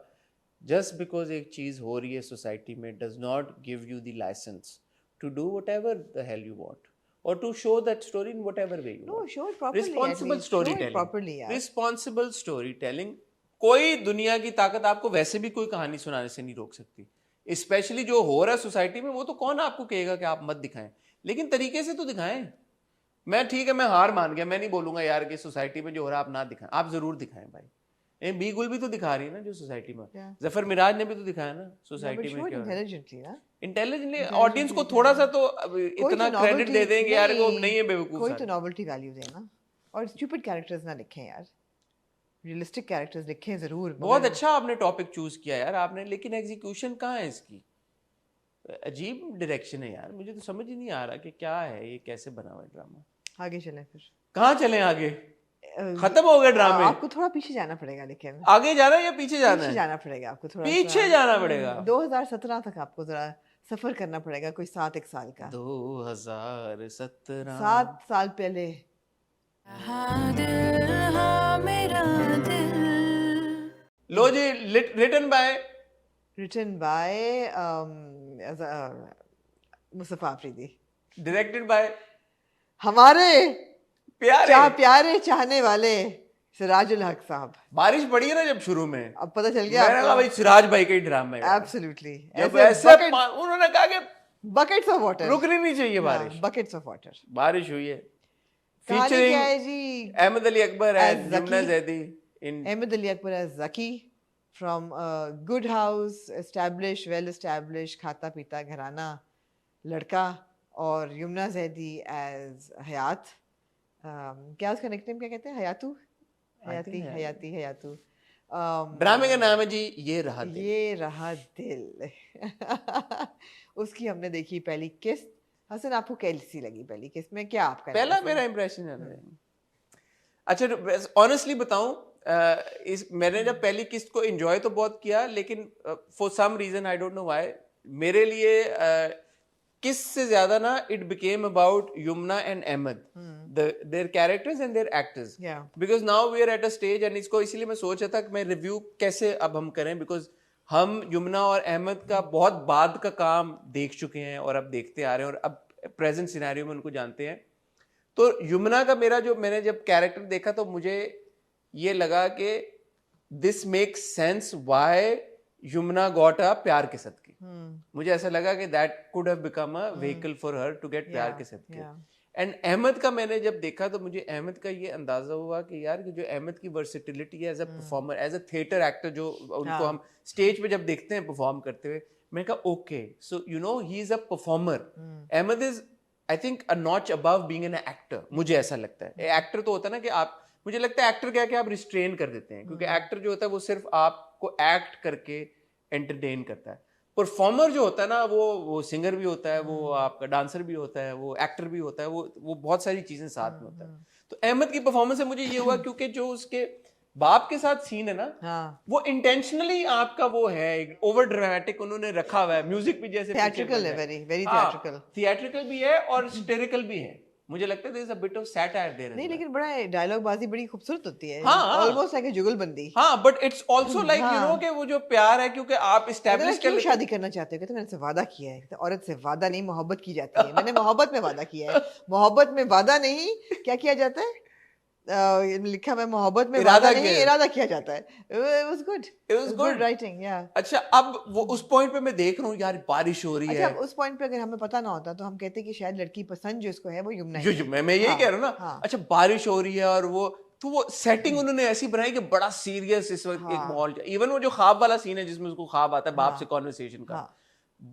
जस्ट बिकॉज एक चीज़ हो रही है सोसाइटी में does not give you the licence to do whatever the hell you want और to show that story in whatever way you know, want. Show it properly, responsible story telling, properly यार। Responsible story telling. कोई दुनिया की ताकत आपको वैसे भी कोई कहानी सुनाने से नहीं रोक सकती, स्पेशली जो हो रहा है सोसाइटी में। वो तो कौन आपको कहेगा कि आप मत दिखाएं, लेकिन तरीके से तो दिखाएं। मैं ठीक है, मैं हार मान गया, मैं नहीं बोलूंगा यार कि सोसाइटी में जो हो रहा है आप ना दिखाएं, आप जरूर दिखाएं भाई। बी गुल भी तो दिखा रही है ना जो सोसाइटी में, जफर मिराज ने भी तो दिखाया ना सोसाइटी में क्या हो रहा है। इंटेलिजेंटली ना, इंटेलिजेंटली ऑडियंस को थोड़ा सा तो इतना क्रेडिट दे देंगे यार कि वो नहीं है बेवकूफ। कोई तो नॉवेल्टी वैल्यू देना, और स्टूपिड कैरेक्टर्स ना लिखें यार, रियलिस्टिक कैरेक्टर्स लिखें जरूर। बहुत अच्छा आपने टॉपिक चूज किया यार आपने, लेकिन एग्जीक्यूशन कहाँ है इसकी? अजीब डायरेक्शन है यार, मुझे तो समझ ही नहीं आ रहा कि क्या है ये, कैसे बना हुआ है ड्रामा। आगे चलें फिर, कहाँ चलें आगे? खत्म हो गए ड्रामे? आपको थोड़ा पीछे जाना पड़ेगा, लेकिन आगे जाना है या पीछे जाना पीछे है? जाना पड़ेगा आपको, थोड़ा पीछे जाना पड़ेगा। 2017 तक आपको जरा सफर करना पड़ेगा, कोई 7 साल का, 2017 7 साल पहले। हाँ दिल, हाँ मेरा दिल। लो जी, written by written by Mustafa Afridi, directed by हमारे प्यारे प्यारे चाहने वाले सिराजुल हक साहब। बारिश पड़ी है ना जब शुरू में, अब पता चल गया मैंने कहा भाई सिराज भाई का ही ड्रामा है। एब्सोल्युटली, जब ऐसे उन्होंने कहा कि बकेट्स ऑफ वाटर, रुकनी नहीं चाहिए बारिश, बकेट्स ऑफ वाटर। बारिश हुई है। कहानी क्या है फीचरिंग जी? Ahmed Ali Akbar As and Yumna Zaki. Zaidi in Ahmed Ali Akbar as Zaki from a good house, established, well established, खाता पीता घराना लड़का, और यमुना जैदी as हयात, क्या उसका निकनेम क्या कहते हैं, हयातू, हयाती, हयाती, हयातू। ड्रामे का नाम है जी ये रहा दिल। ये रहा दिल। उसकी हमने देखी पहली किस्त। हसन, आपको कैसी लगी पहली किस्त में? क्या आपका पहला मेरा इंप्रेशन है। अच्छा ऑनेस्टली बताऊं, मैंने जब पहली किस्त को एंजॉय तो बहुत किया, लेकिन for some reason I don't know why मेरे लिए किस्त से ज्यादा ना it became about Yumna and Ahmed, their characters and their actors, because now we are at a stage, and इसको इसीलिए मैं सोच रहा था कि मैं रिव्यू कैसे अब हम करें, बिकॉज हम युमना और अहमद का बहुत बाद का काम देख चुके हैं और अब देखते आ रहे हैं और अब प्रेजेंट सिनेरियो में उनको जानते हैं। तो युमना का मैंने जब कैरेक्टर देखा तो मुझे ये लगा कि this makes sense why Yumna got a प्यार के सदके। मुझे ऐसा लगा कि that could have become a vehicle for her to get प्यार के सदके। एंड अहमद का मैंने जब देखा तो मुझे अहमद का ये अंदाजा हुआ कि यार कि जो अहमद की वर्सेटिलिटी है as a performer, as a theatre actor, जो उनको हम स्टेज पे जब देखते हैं परफॉर्म करते हुए, मैंने कहा okay so you know he is a performer. Ahmed is I think a notch above being an actor, मुझे ऐसा लगता है। एक्टर तो होता है ना कि आप, मुझे लगता है एक्टर क्या कि आप रिस्ट्रेन कर देते हैं, क्योंकि एक्टर जो होता है वो सिर्फ आपको एक्ट करके एंटरटेन करता है। परफॉर्मर जो होता है ना वो सिंगर भी होता है, वो आपका डांसर भी होता है, वो एक्टर भी होता है, वो बहुत सारी चीजें साथ में होता है। तो अहमद की परफॉर्मेंस से मुझे ये हुआ क्योंकि जो उसके बाप के साथ सीन है ना, वो इंटेंशनली आपका वो है ओवर ड्रामेटिक उन्होंने रखा हुआ है, म्यूजिक भी जैसे थिएट्रिकल है, वेरी वेरी थिएट्रिकल, थिएट्रिकल भी है और स्टेरिकल भी है। मुझे लगता है there is a bit of satire there. नहीं, लेकिन बड़ा डायलॉग बाजी बड़ी खूबसूरत होती है, हाँ, ऑलमोस्ट लाइक अ जुगलबंदी। हाँ, but it's also like you know कि वो जो प्यार है, क्योंकि आप एस्टैब्लिश क्यों शादी करना चाहते हो? कहते मैंने से वादा किया है। औरत से वादा नहीं, मोहब्बत की जाती है। मैंने मोहब्बत में वादा किया है। मोहब्बत में वादा नहीं, क्या किया जाता है? लिखा है मोहब्बत में वादा नहीं, इरादा किया जाता है। It was good. It was good writing, yeah. अच्छा, अब वो उस पॉइंट पे मैं देख रहा हूँ यार बारिश हो रही है। अच्छा, उस पॉइंट पे अगर हमें पता ना होता तो हम कहते कि शायद लड़की पसंद जो इसको है वो युमना है। मैं यही कह रहा हूँ ना। अच्छा, बारिश हो रही है और वो सेटिंग उन्होंने ऐसी बनाई कि बड़ा सीरियस इस वक्त एक माहौल। इवन वो जो ख्वाब वाला सीन है जिसमें उसको ख्वाब आता है बाप से कॉन्वर्सेशन का,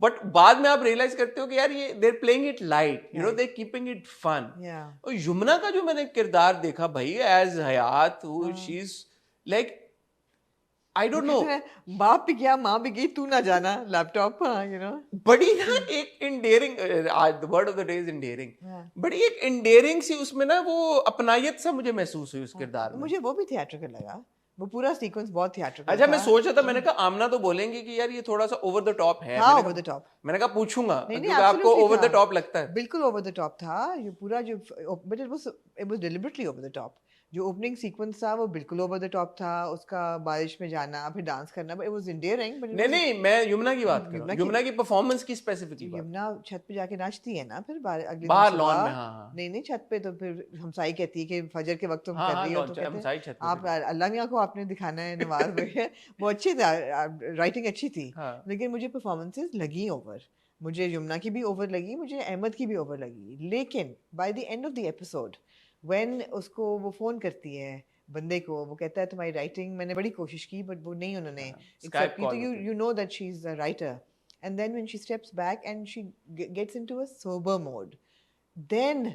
बट बाद में आप रियलाइज करते हो कि यार ये they're playing it light, you know, they're keeping it fun. और युमना का जो मैंने किरदार देखा भाई as Hayat, she is like I don't know, बाप भी गया माँ भी गई, तू ना जाना लैपटॉप, यू नो। बड़ी ना एक endearing, the word of the day is endearing, हाँ। बड़ी एक endearing सी उसमें ना वो अपनायत सा मुझे महसूस हुई उस किरदार में। मुझे वो भी थिएट्रिकल लगा, वो पूरा सीक्वेंस बहुत थिएट्रिकल अच्छा, था। मैं सोच रहा था, मैंने कहा आमना तो बोलेंगे कि यार ये थोड़ा सा ओवर द टॉप है, हाँ, मैंने over कहा- the top। मैंने कहा पूछूंगा नहीं, क्योंकि आपको absolutely ओवर द था। टॉप लगता है। बिल्कुल ओवर द टॉप था ये पूरा, जो but it was deliberately over the top. जो ओपनिंग सीक्वेंस था वो बिल्कुल ओवर द टॉप था, उसका बारिश में जाना फिर डांस करना, but it was endearing. But नहीं नहीं, मैं यमुना की बात कर रहा यमुना हूँ, की- यमुना की परफॉर्मेंस की स्पेसिफिकली बात। यमुना छत पे जाके नाचती है ना, फिर अगले बाहर दिन लॉन सुबह। में, हाँ हाँ नहीं नहीं, छत पे तो फिर हमसाई कहती है कि फजर के वक्त तुम हाँ कर हाँ, रही हो, लॉन तो कहते हमसाई हैं छत पे आप थे। अल्लाह मियाँ को आपने दिखाना है, नवाज भाई वो अच्छी था, राइटिंग अच्छी थी। हाँ लेकिन मुझे परफॉर्मेंसेस लगी ओवर, मुझे यमुना की भी ओवर लगी, मुझे अहमद की भी ओवर लगी। लेकिन by the end of the episode when उसको वो फोन करती है बंदे को, वो कहता है तुम्हारी राइटिंग, मैंने बड़ी कोशिश की बट वो नहीं उन्होंने Skype एक्सेप्ट की, तो call यू होती है। You know that she is a writer, and then when she steps back and she gets into a sober mode, then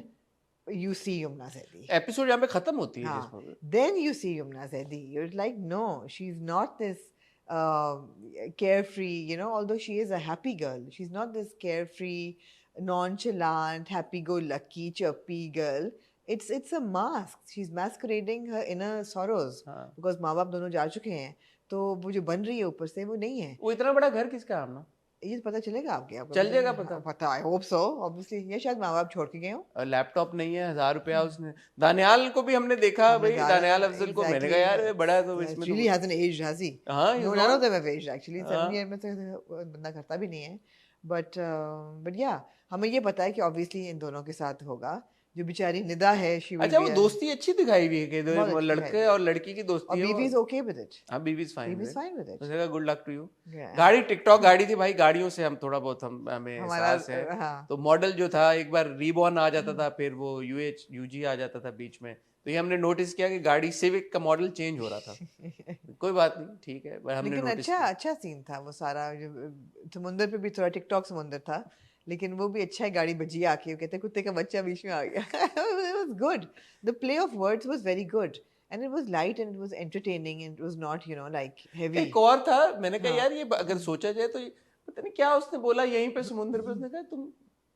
you see Yumna Zaidi. Episode यहाँ पे खत्म होती है हाँ, जिसमें then you see Yumna Zaidi. You're like, no, she's not this carefree, you know, although she is a happy girl, she's not this carefree, nonchalant, happy-go-lucky, chirpy girl. It's a mask. She's masquerading her inner sorrows हाँ। because माँ बाप दोनों जा चुके हैं, तो वो जो बन रही है ऊपर से वो नहीं है। वो इतना बड़ा घर किसका है आमना? ये पता चलेगा आपको चल जाएगा पता। पता, आई होप सो ऑब्वियसली, ये शायद माँ बाप छोड़ के गए हो। और लैपटॉप नहीं है, 1000 रुपया उसने। दानियाल को भी हमने देखा हमने भाई, दानियाल अफजल को, मैंने कहा यार ये बड़ा है तो इसमें really hasn't aged, has he? हाँ, he's No, none not- of them have aged actually. हाँ। 7 year में तो बंदा करता भी नहीं है, but yeah, हमें ये पता है कि obviously इन दोनों के साथ होगा। जो बेचारी निदा है, she will अच्छा, be वो a- दोस्ती अच्छी दिखाई हुई है कि बहुत अच्छी लड़के दिखाई और लड़की की और दोस्ती है। बीवी is okay with it. हाँ, baby is fine, Baby is fine with it. उसने कहा good luck to you. Yeah. गाड़ी टिकटॉक गाड़ी थी भाई, गाड़ियों से हम थोड़ा बहुत हमें हमारा एहसास है। हाँ, तो मॉडल जो था, एक बार रीबॉर्न आ जाता था, फिर वो यूजी आ जाता था बीच में, तो ये हमने नोटिस किया कि गाड़ी सिविक का मॉडल चेंज हो रहा था। कोई बात नहीं, ठीक है, पर हमने लेकिन नोटिस अच्छा सीन था वो सारा, समुंदर पे भी थोड़ा टिकटॉक समुंदर था, लेकिन वो भी अच्छा है। गाड़ी बजी आके, वो कहते हैं कुत्ते का बच्चा बीच में आ गया। It was good. The play of words was very good, and it was light and it was entertaining and it was not, you know, like heavy. एक और था, मैंने कहा हाँ। यार ये अगर सोचा जाए तो पता नहीं क्या उसने बोला यहीं पे समुद्र पे, उसने कहा तुम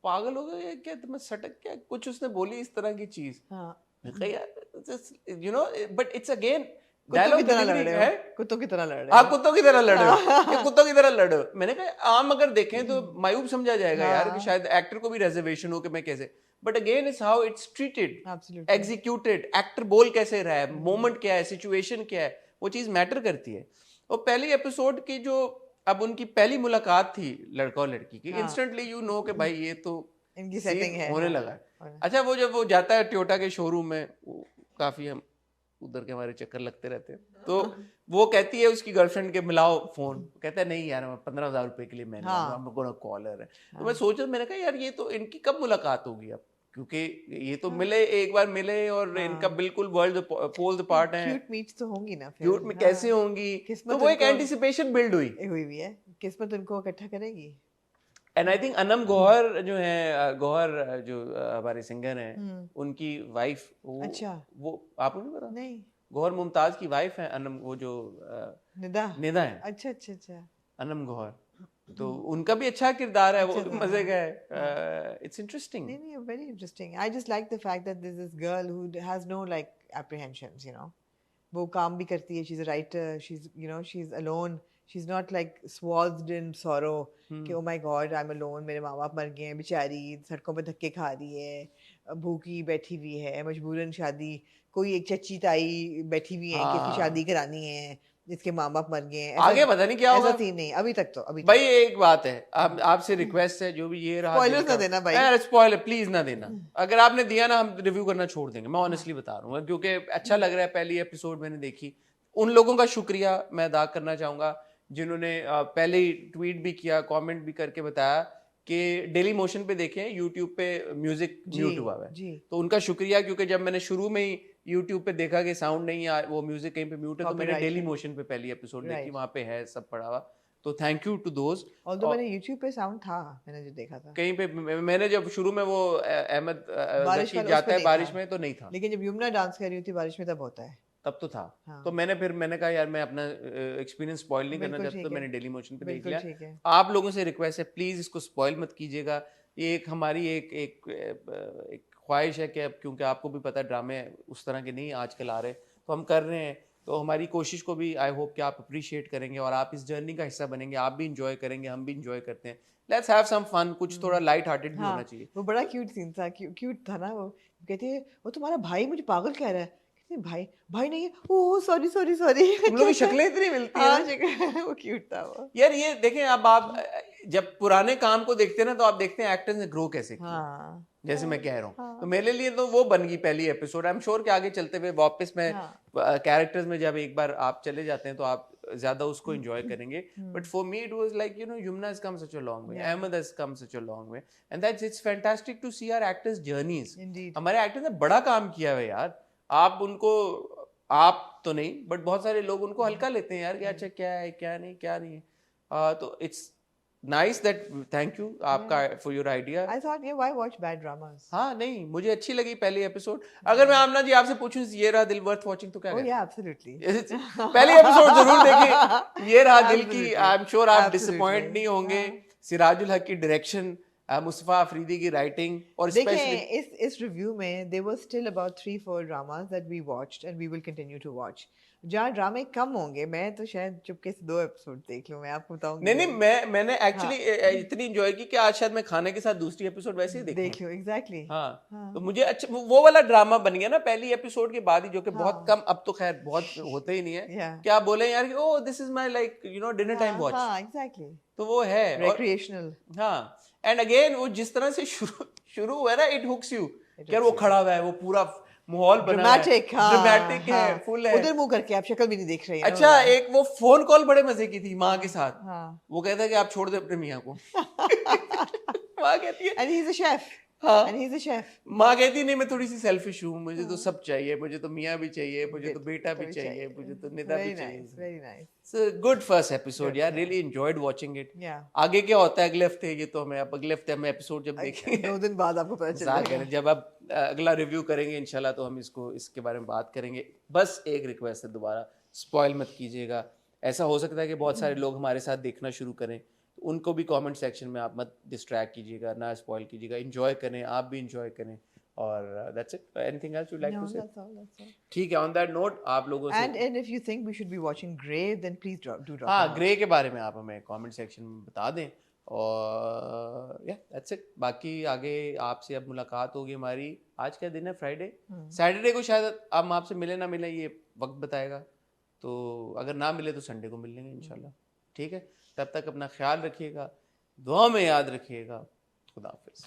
पागल हो गए क्या, तुम्हें सटक क्या, कुछ उसने बोली इस तरह की चीज। हाँ, मैंने कहा यार you know, but it's again कुत्तों की डायलॉग तरह लड़ डिलीवरी रहे है। हो, कुत्तों की तरह लड़ रहे हाँ, हो। कुत्तों की तरह लड़ रहे हो, ये कुत्तों की तरह लड़ रहे हो। मैंने कहा आम अगर देखें तो मायूब समझा जाएगा यार, कि शायद एक्टर को भी रिजर्वेशन हो कि मैं कैसे, but again it's how it's treated, Absolutely. Executed, actor बोल कैसे रहा है, मोमेंट क्या है, सिचुएशन क्या है, वो चीज मैटर करती है। और पहली एपिसोड की जो अब उनकी पहली मुलाकात थी लड़का और लड़की की, हाँ। इंस्टेंटली यू नो कि भाई ये तो इनकी scene सेटिंग है, होने हाँ। लगा है। अच्छा, वो जब वो जाता है टोयोटा के शोरूम में, वो काफी हम उधर के हमारे चक्कर लगते रहते हैं, तो वो कहती है उसकी गर्लफ्रेंड के मिलाओ फोन, कहता है नहीं यार, मैं 15,000 रुपए के लिए मैंने हाँ। कॉलर है। तो मैं सोचा, मैंने कहा यार ये तो इनकी कब मुलाकात होगी अब, क्योंकि ये तो मिले, एक बार मिले और इनका बिल्कुल वर्ल्ड पोल्स अपार्ट है। क्यूट मीट्स तो होंगी ना फिर। क्यूट में हाँ। कैसे होंगी, किस्मत तो वो एक उनको- एंटिसिपेशन बिल्ड हुई। हुई भी है, किस्मत उनको इकट्ठा करेगी। And I think Anam Gohar जो है, गौहर जो हमारे सिंगर हैं, उनकी वाइफ, अच्छा। वो आपको नहीं पता, नहीं, गौहर मुमताज की वाइफ है अनम, वो जो निदा। निदा है, अच्छा अच्छा अच्छा। अनम गौहर, तो उनका भी अच्छा किरदार है, वो अच्छा था, मजे का है। It's interesting. नहीं नहीं, very interesting. I just like the fact that there's this girl who has no like apprehensions, you know. वो काम भी करती है, she's a writer, she's, you know, she's alone, she's not like swathed in sorrow कि oh my god I'm alone, मेरे माँ बाप मर गए हैं बेचारी, सड़कों पे धक्के खा रही है, भूखी बैठी हुई है, मजबूरन शादी, कोई एक चची ताई बैठी हुई है कि इसकी शादी करानी है, जिसके माँ बाप मर गए हैं। आगे पता नहीं क्या होगा। ऐसा सीन नहीं अभी तक, तो अभी भाई एक बात है, आपसे रिक्वेस्ट है, जो भी ये रहा Spoilers ना देना भाई। यार, स्पॉइलर प्लीज ना देना। अगर आपने दिया ना, हम रिव्यू करना छोड़ देंगे, मैं ऑनेस्टली बता रहा हूँ, क्योंकि अच्छा लग रहा है। पहली एपिसोड मैंने देखी, उन लोगों का शुक्रिया मैं अदा करना चाहूंगा जिन्होंने पहले ही ट्वीट भी किया, कमेंट भी करके बताया कि डेली मोशन पे देखें, यूट्यूब पे म्यूजिक म्यूट हुआ है, जी। तो उनका शुक्रिया, क्योंकि जब मैंने शुरू में ही यूट्यूब पे देखा कि साउंड नहीं है, वो म्यूजिक कहीं पे म्यूट है, तो मैंने Copyright डेली है। मोशन पे पहली एपिसोड देखी, Right. वहां पे है सब पड़ा हुआ, तो thank you to those. Although मैंने YouTube पे साउंड था, मैंने जो देखा था, कहीं पे मैंने जब शुरू में वो अहमद बारिश जकी वाला जाता उसमें है नहीं बारिश था। में, तो नहीं था। लेकिन जब यमुना डांस कर रही होती बारिश में तब होता है। तब तो था। हाँ। तो मैंने कहा यार मैं अपना एक्सपीरियंस स्पॉइल नहीं करना बिल्कुल चाहता, ठीक तो है, मैंने डेली मोशन पे देख बिल्कुल लिया। ठीक है। आप लोगों से रिक्वेस्ट है, प्लीज इसको स्पॉइल मत कीजिएगा। ये एक हमारी एक ख्वाहिश है कि अब क्योंकि आपको भी पता है ड्रामे उस तरह के नहीं आजकल आ रहे, तो हम कर रहे हैं। तो हमारी कोशिश को भी आई होप कि आप अप्रिशिएट करेंगे और आप इस जर्नी का हिस्सा बनेंगे, आप भी इंजॉय करेंगे, हम भी इंजॉय करते हैं। लेट्स हैव सम फन, कुछ थोड़ा लाइट हार्टेड भी होना हाँ, चाहिए। वो बड़ा क्यूट सीन था, क्यूट था ना वो। कहती है वो तुम्हारा भाई मुझे पागल कह रहा है। कहती है, भाई भाई नहीं है, ओह सॉरी सॉरी सॉरी। तुम लोग की शक्लें इतनी मिलती हैं हाँ ना। वो क्यूट था वो। यार ये देखें, अब आप जब पुराने काम को देखते हैं ना, तो आप देखते हैं एक्टर्स ने ग्रो कैसे किया, हाँ जैसे मैं कह रहा हूँ। हाँ तो मेरे लिए तो वो बन गई पहली एपिसोड। आई एम श्योर कि आगे चलते हुए वापस में हाँ। कैरेक्टर्स में जब एक बार आप चले जाते हैं तो आप ज्यादा उसको एंजॉय करेंगे। But for me it was like Yumna has come such a long way, Yeah. Ahmed has come such a long way, and that's it's fantastic to see our actors journeys. Indeed. हमारे actors ने बड़ा काम किया है यार। आप उनको, आप तो नहीं बट बहुत सारे लोग उनको हल्का लेते हैं यार कि अच्छा क्या है क्या नहीं क्या नहीं है। तो it's nice that, thank you आपका for your idea. I thought, yeah, why watch bad dramas? हाँ नहीं, मुझे अच्छी लगी पहली एपिसोड। अगर मैं आमना जी आपसे पूछूं ये रहा दिल वर्थ वॉचिंग, तो क्या Oh करें? yeah, absolutely. पहली एपिसोड जरूर देखें, ये रहा दिल की। Absolutely. आई एम श्योर आप Absolutely. डिसअपॉइंट नहीं होंगे। हाँ। सिराजुल हक की डायरेक्शन, मुस्तफा अफरीदी की राइटिंग, और स्पेशली देखें इस रिव्यू में there were still about 3-4 dramas that we watched and we will continue to watch. जहाँ ड्रामे कम होंगे, मैं तो शायद चुपके से 2 एपिसोड देख लूं, मैं आपको बताऊंगी। नहीं मैंने एक्चुअली इतनी एंजॉय की कि आज शायद मैं खाने के साथ दूसरी एपिसोड वैसे ही देखूं। देख लूं, एग्जैक्टली। हाँ, तो मुझे अच्छा वो वाला ड्रामा बन गया ना पहली एपिसोड के बाद ही, जो कि बहुत कम, अब तो खैर बहुत होते ही नहीं है। Yeah. क्या बोले यार कि oh this is my like dinner time watch. हाँ, एग्जैक्टली। तो वो है Recreational. हाँ, एंड अगेन वो जिस तरह से शुरू हुआ है ना, इट हुक्स यू। यार वो खड़ा हुआ है, वो पूरा माहौल बना है, ड्रामेटिक, हाँ, ड्रामेटिक है, हाँ। फुल है। उधर मुंह करके आप शक्ल भी नहीं देख रही हैं। अच्छा, एक वो फोन कॉल बड़े मजे की थी माँ के साथ। हाँ। वो कहता है कि आप छोड़ दे अपने मियाँ को। माँ कहती है, And he's a chef. हाँ, And he's a chef. माँ कहती नहीं मैं थोड़ी सी सेल्फिश हूँ, मुझे तो सब चाहिए, मुझे तो मियाँ भी चाहिए, मुझे तो बेटा भी चाहिए, मुझे तो निदा भी Very चाहिए। nice, very nice. So good first episode Good, यार, yeah. really enjoyed watching it. Yeah. आगे क्या होता है अगले हफ्ते, ये तो हमें अब अगले हफ्ते हम एपिसोड जब देखेंगे 2 दिन बाद आपको पता इंतजार चलेगा। करें, जब आप अगला रिव्यू करेंगे इंशाल्लाह, तो हम इसके बारे में बात करेंगे। बस एक रिक्वेस्ट है, दोबारा स्पॉइल मत कीजिएगा। ऐसा हो सकता है कि बहुत सारे लोग हमारे साथ देखना शुरू करें, तो उनको भी कमेंट सेक्शन में आप मत डिस्ट्रैक्ट कीजिएगा, ना स्पॉइल कीजिएगा, एंजॉय करें, आप भी एंजॉय करें। और that's it. Anything else you like No, to say? that's all, that's all. ठीक है, ऑन दैट नोट आप लोगों से, And if you think we should be watching Grey, then please drop हाँ, a note. ग्रे के बारे में आप हमें कमेंट सेक्शन में बता दें। और या दैट्स इट। बाकी आगे आपसे अब मुलाकात होगी हमारी। आज क्या दिन है? फ्राइडे। सैटरडे को शायद हम आपसे मिले ना मिले, ये वक्त बताएगा। तो अगर ना मिले तो संडे को मिल लेंगे इंशाल्लाह। ठीक है, तब तक अपना ख्याल रखिएगा, दुआ में याद रखिएगा। खुदा हाफिज़।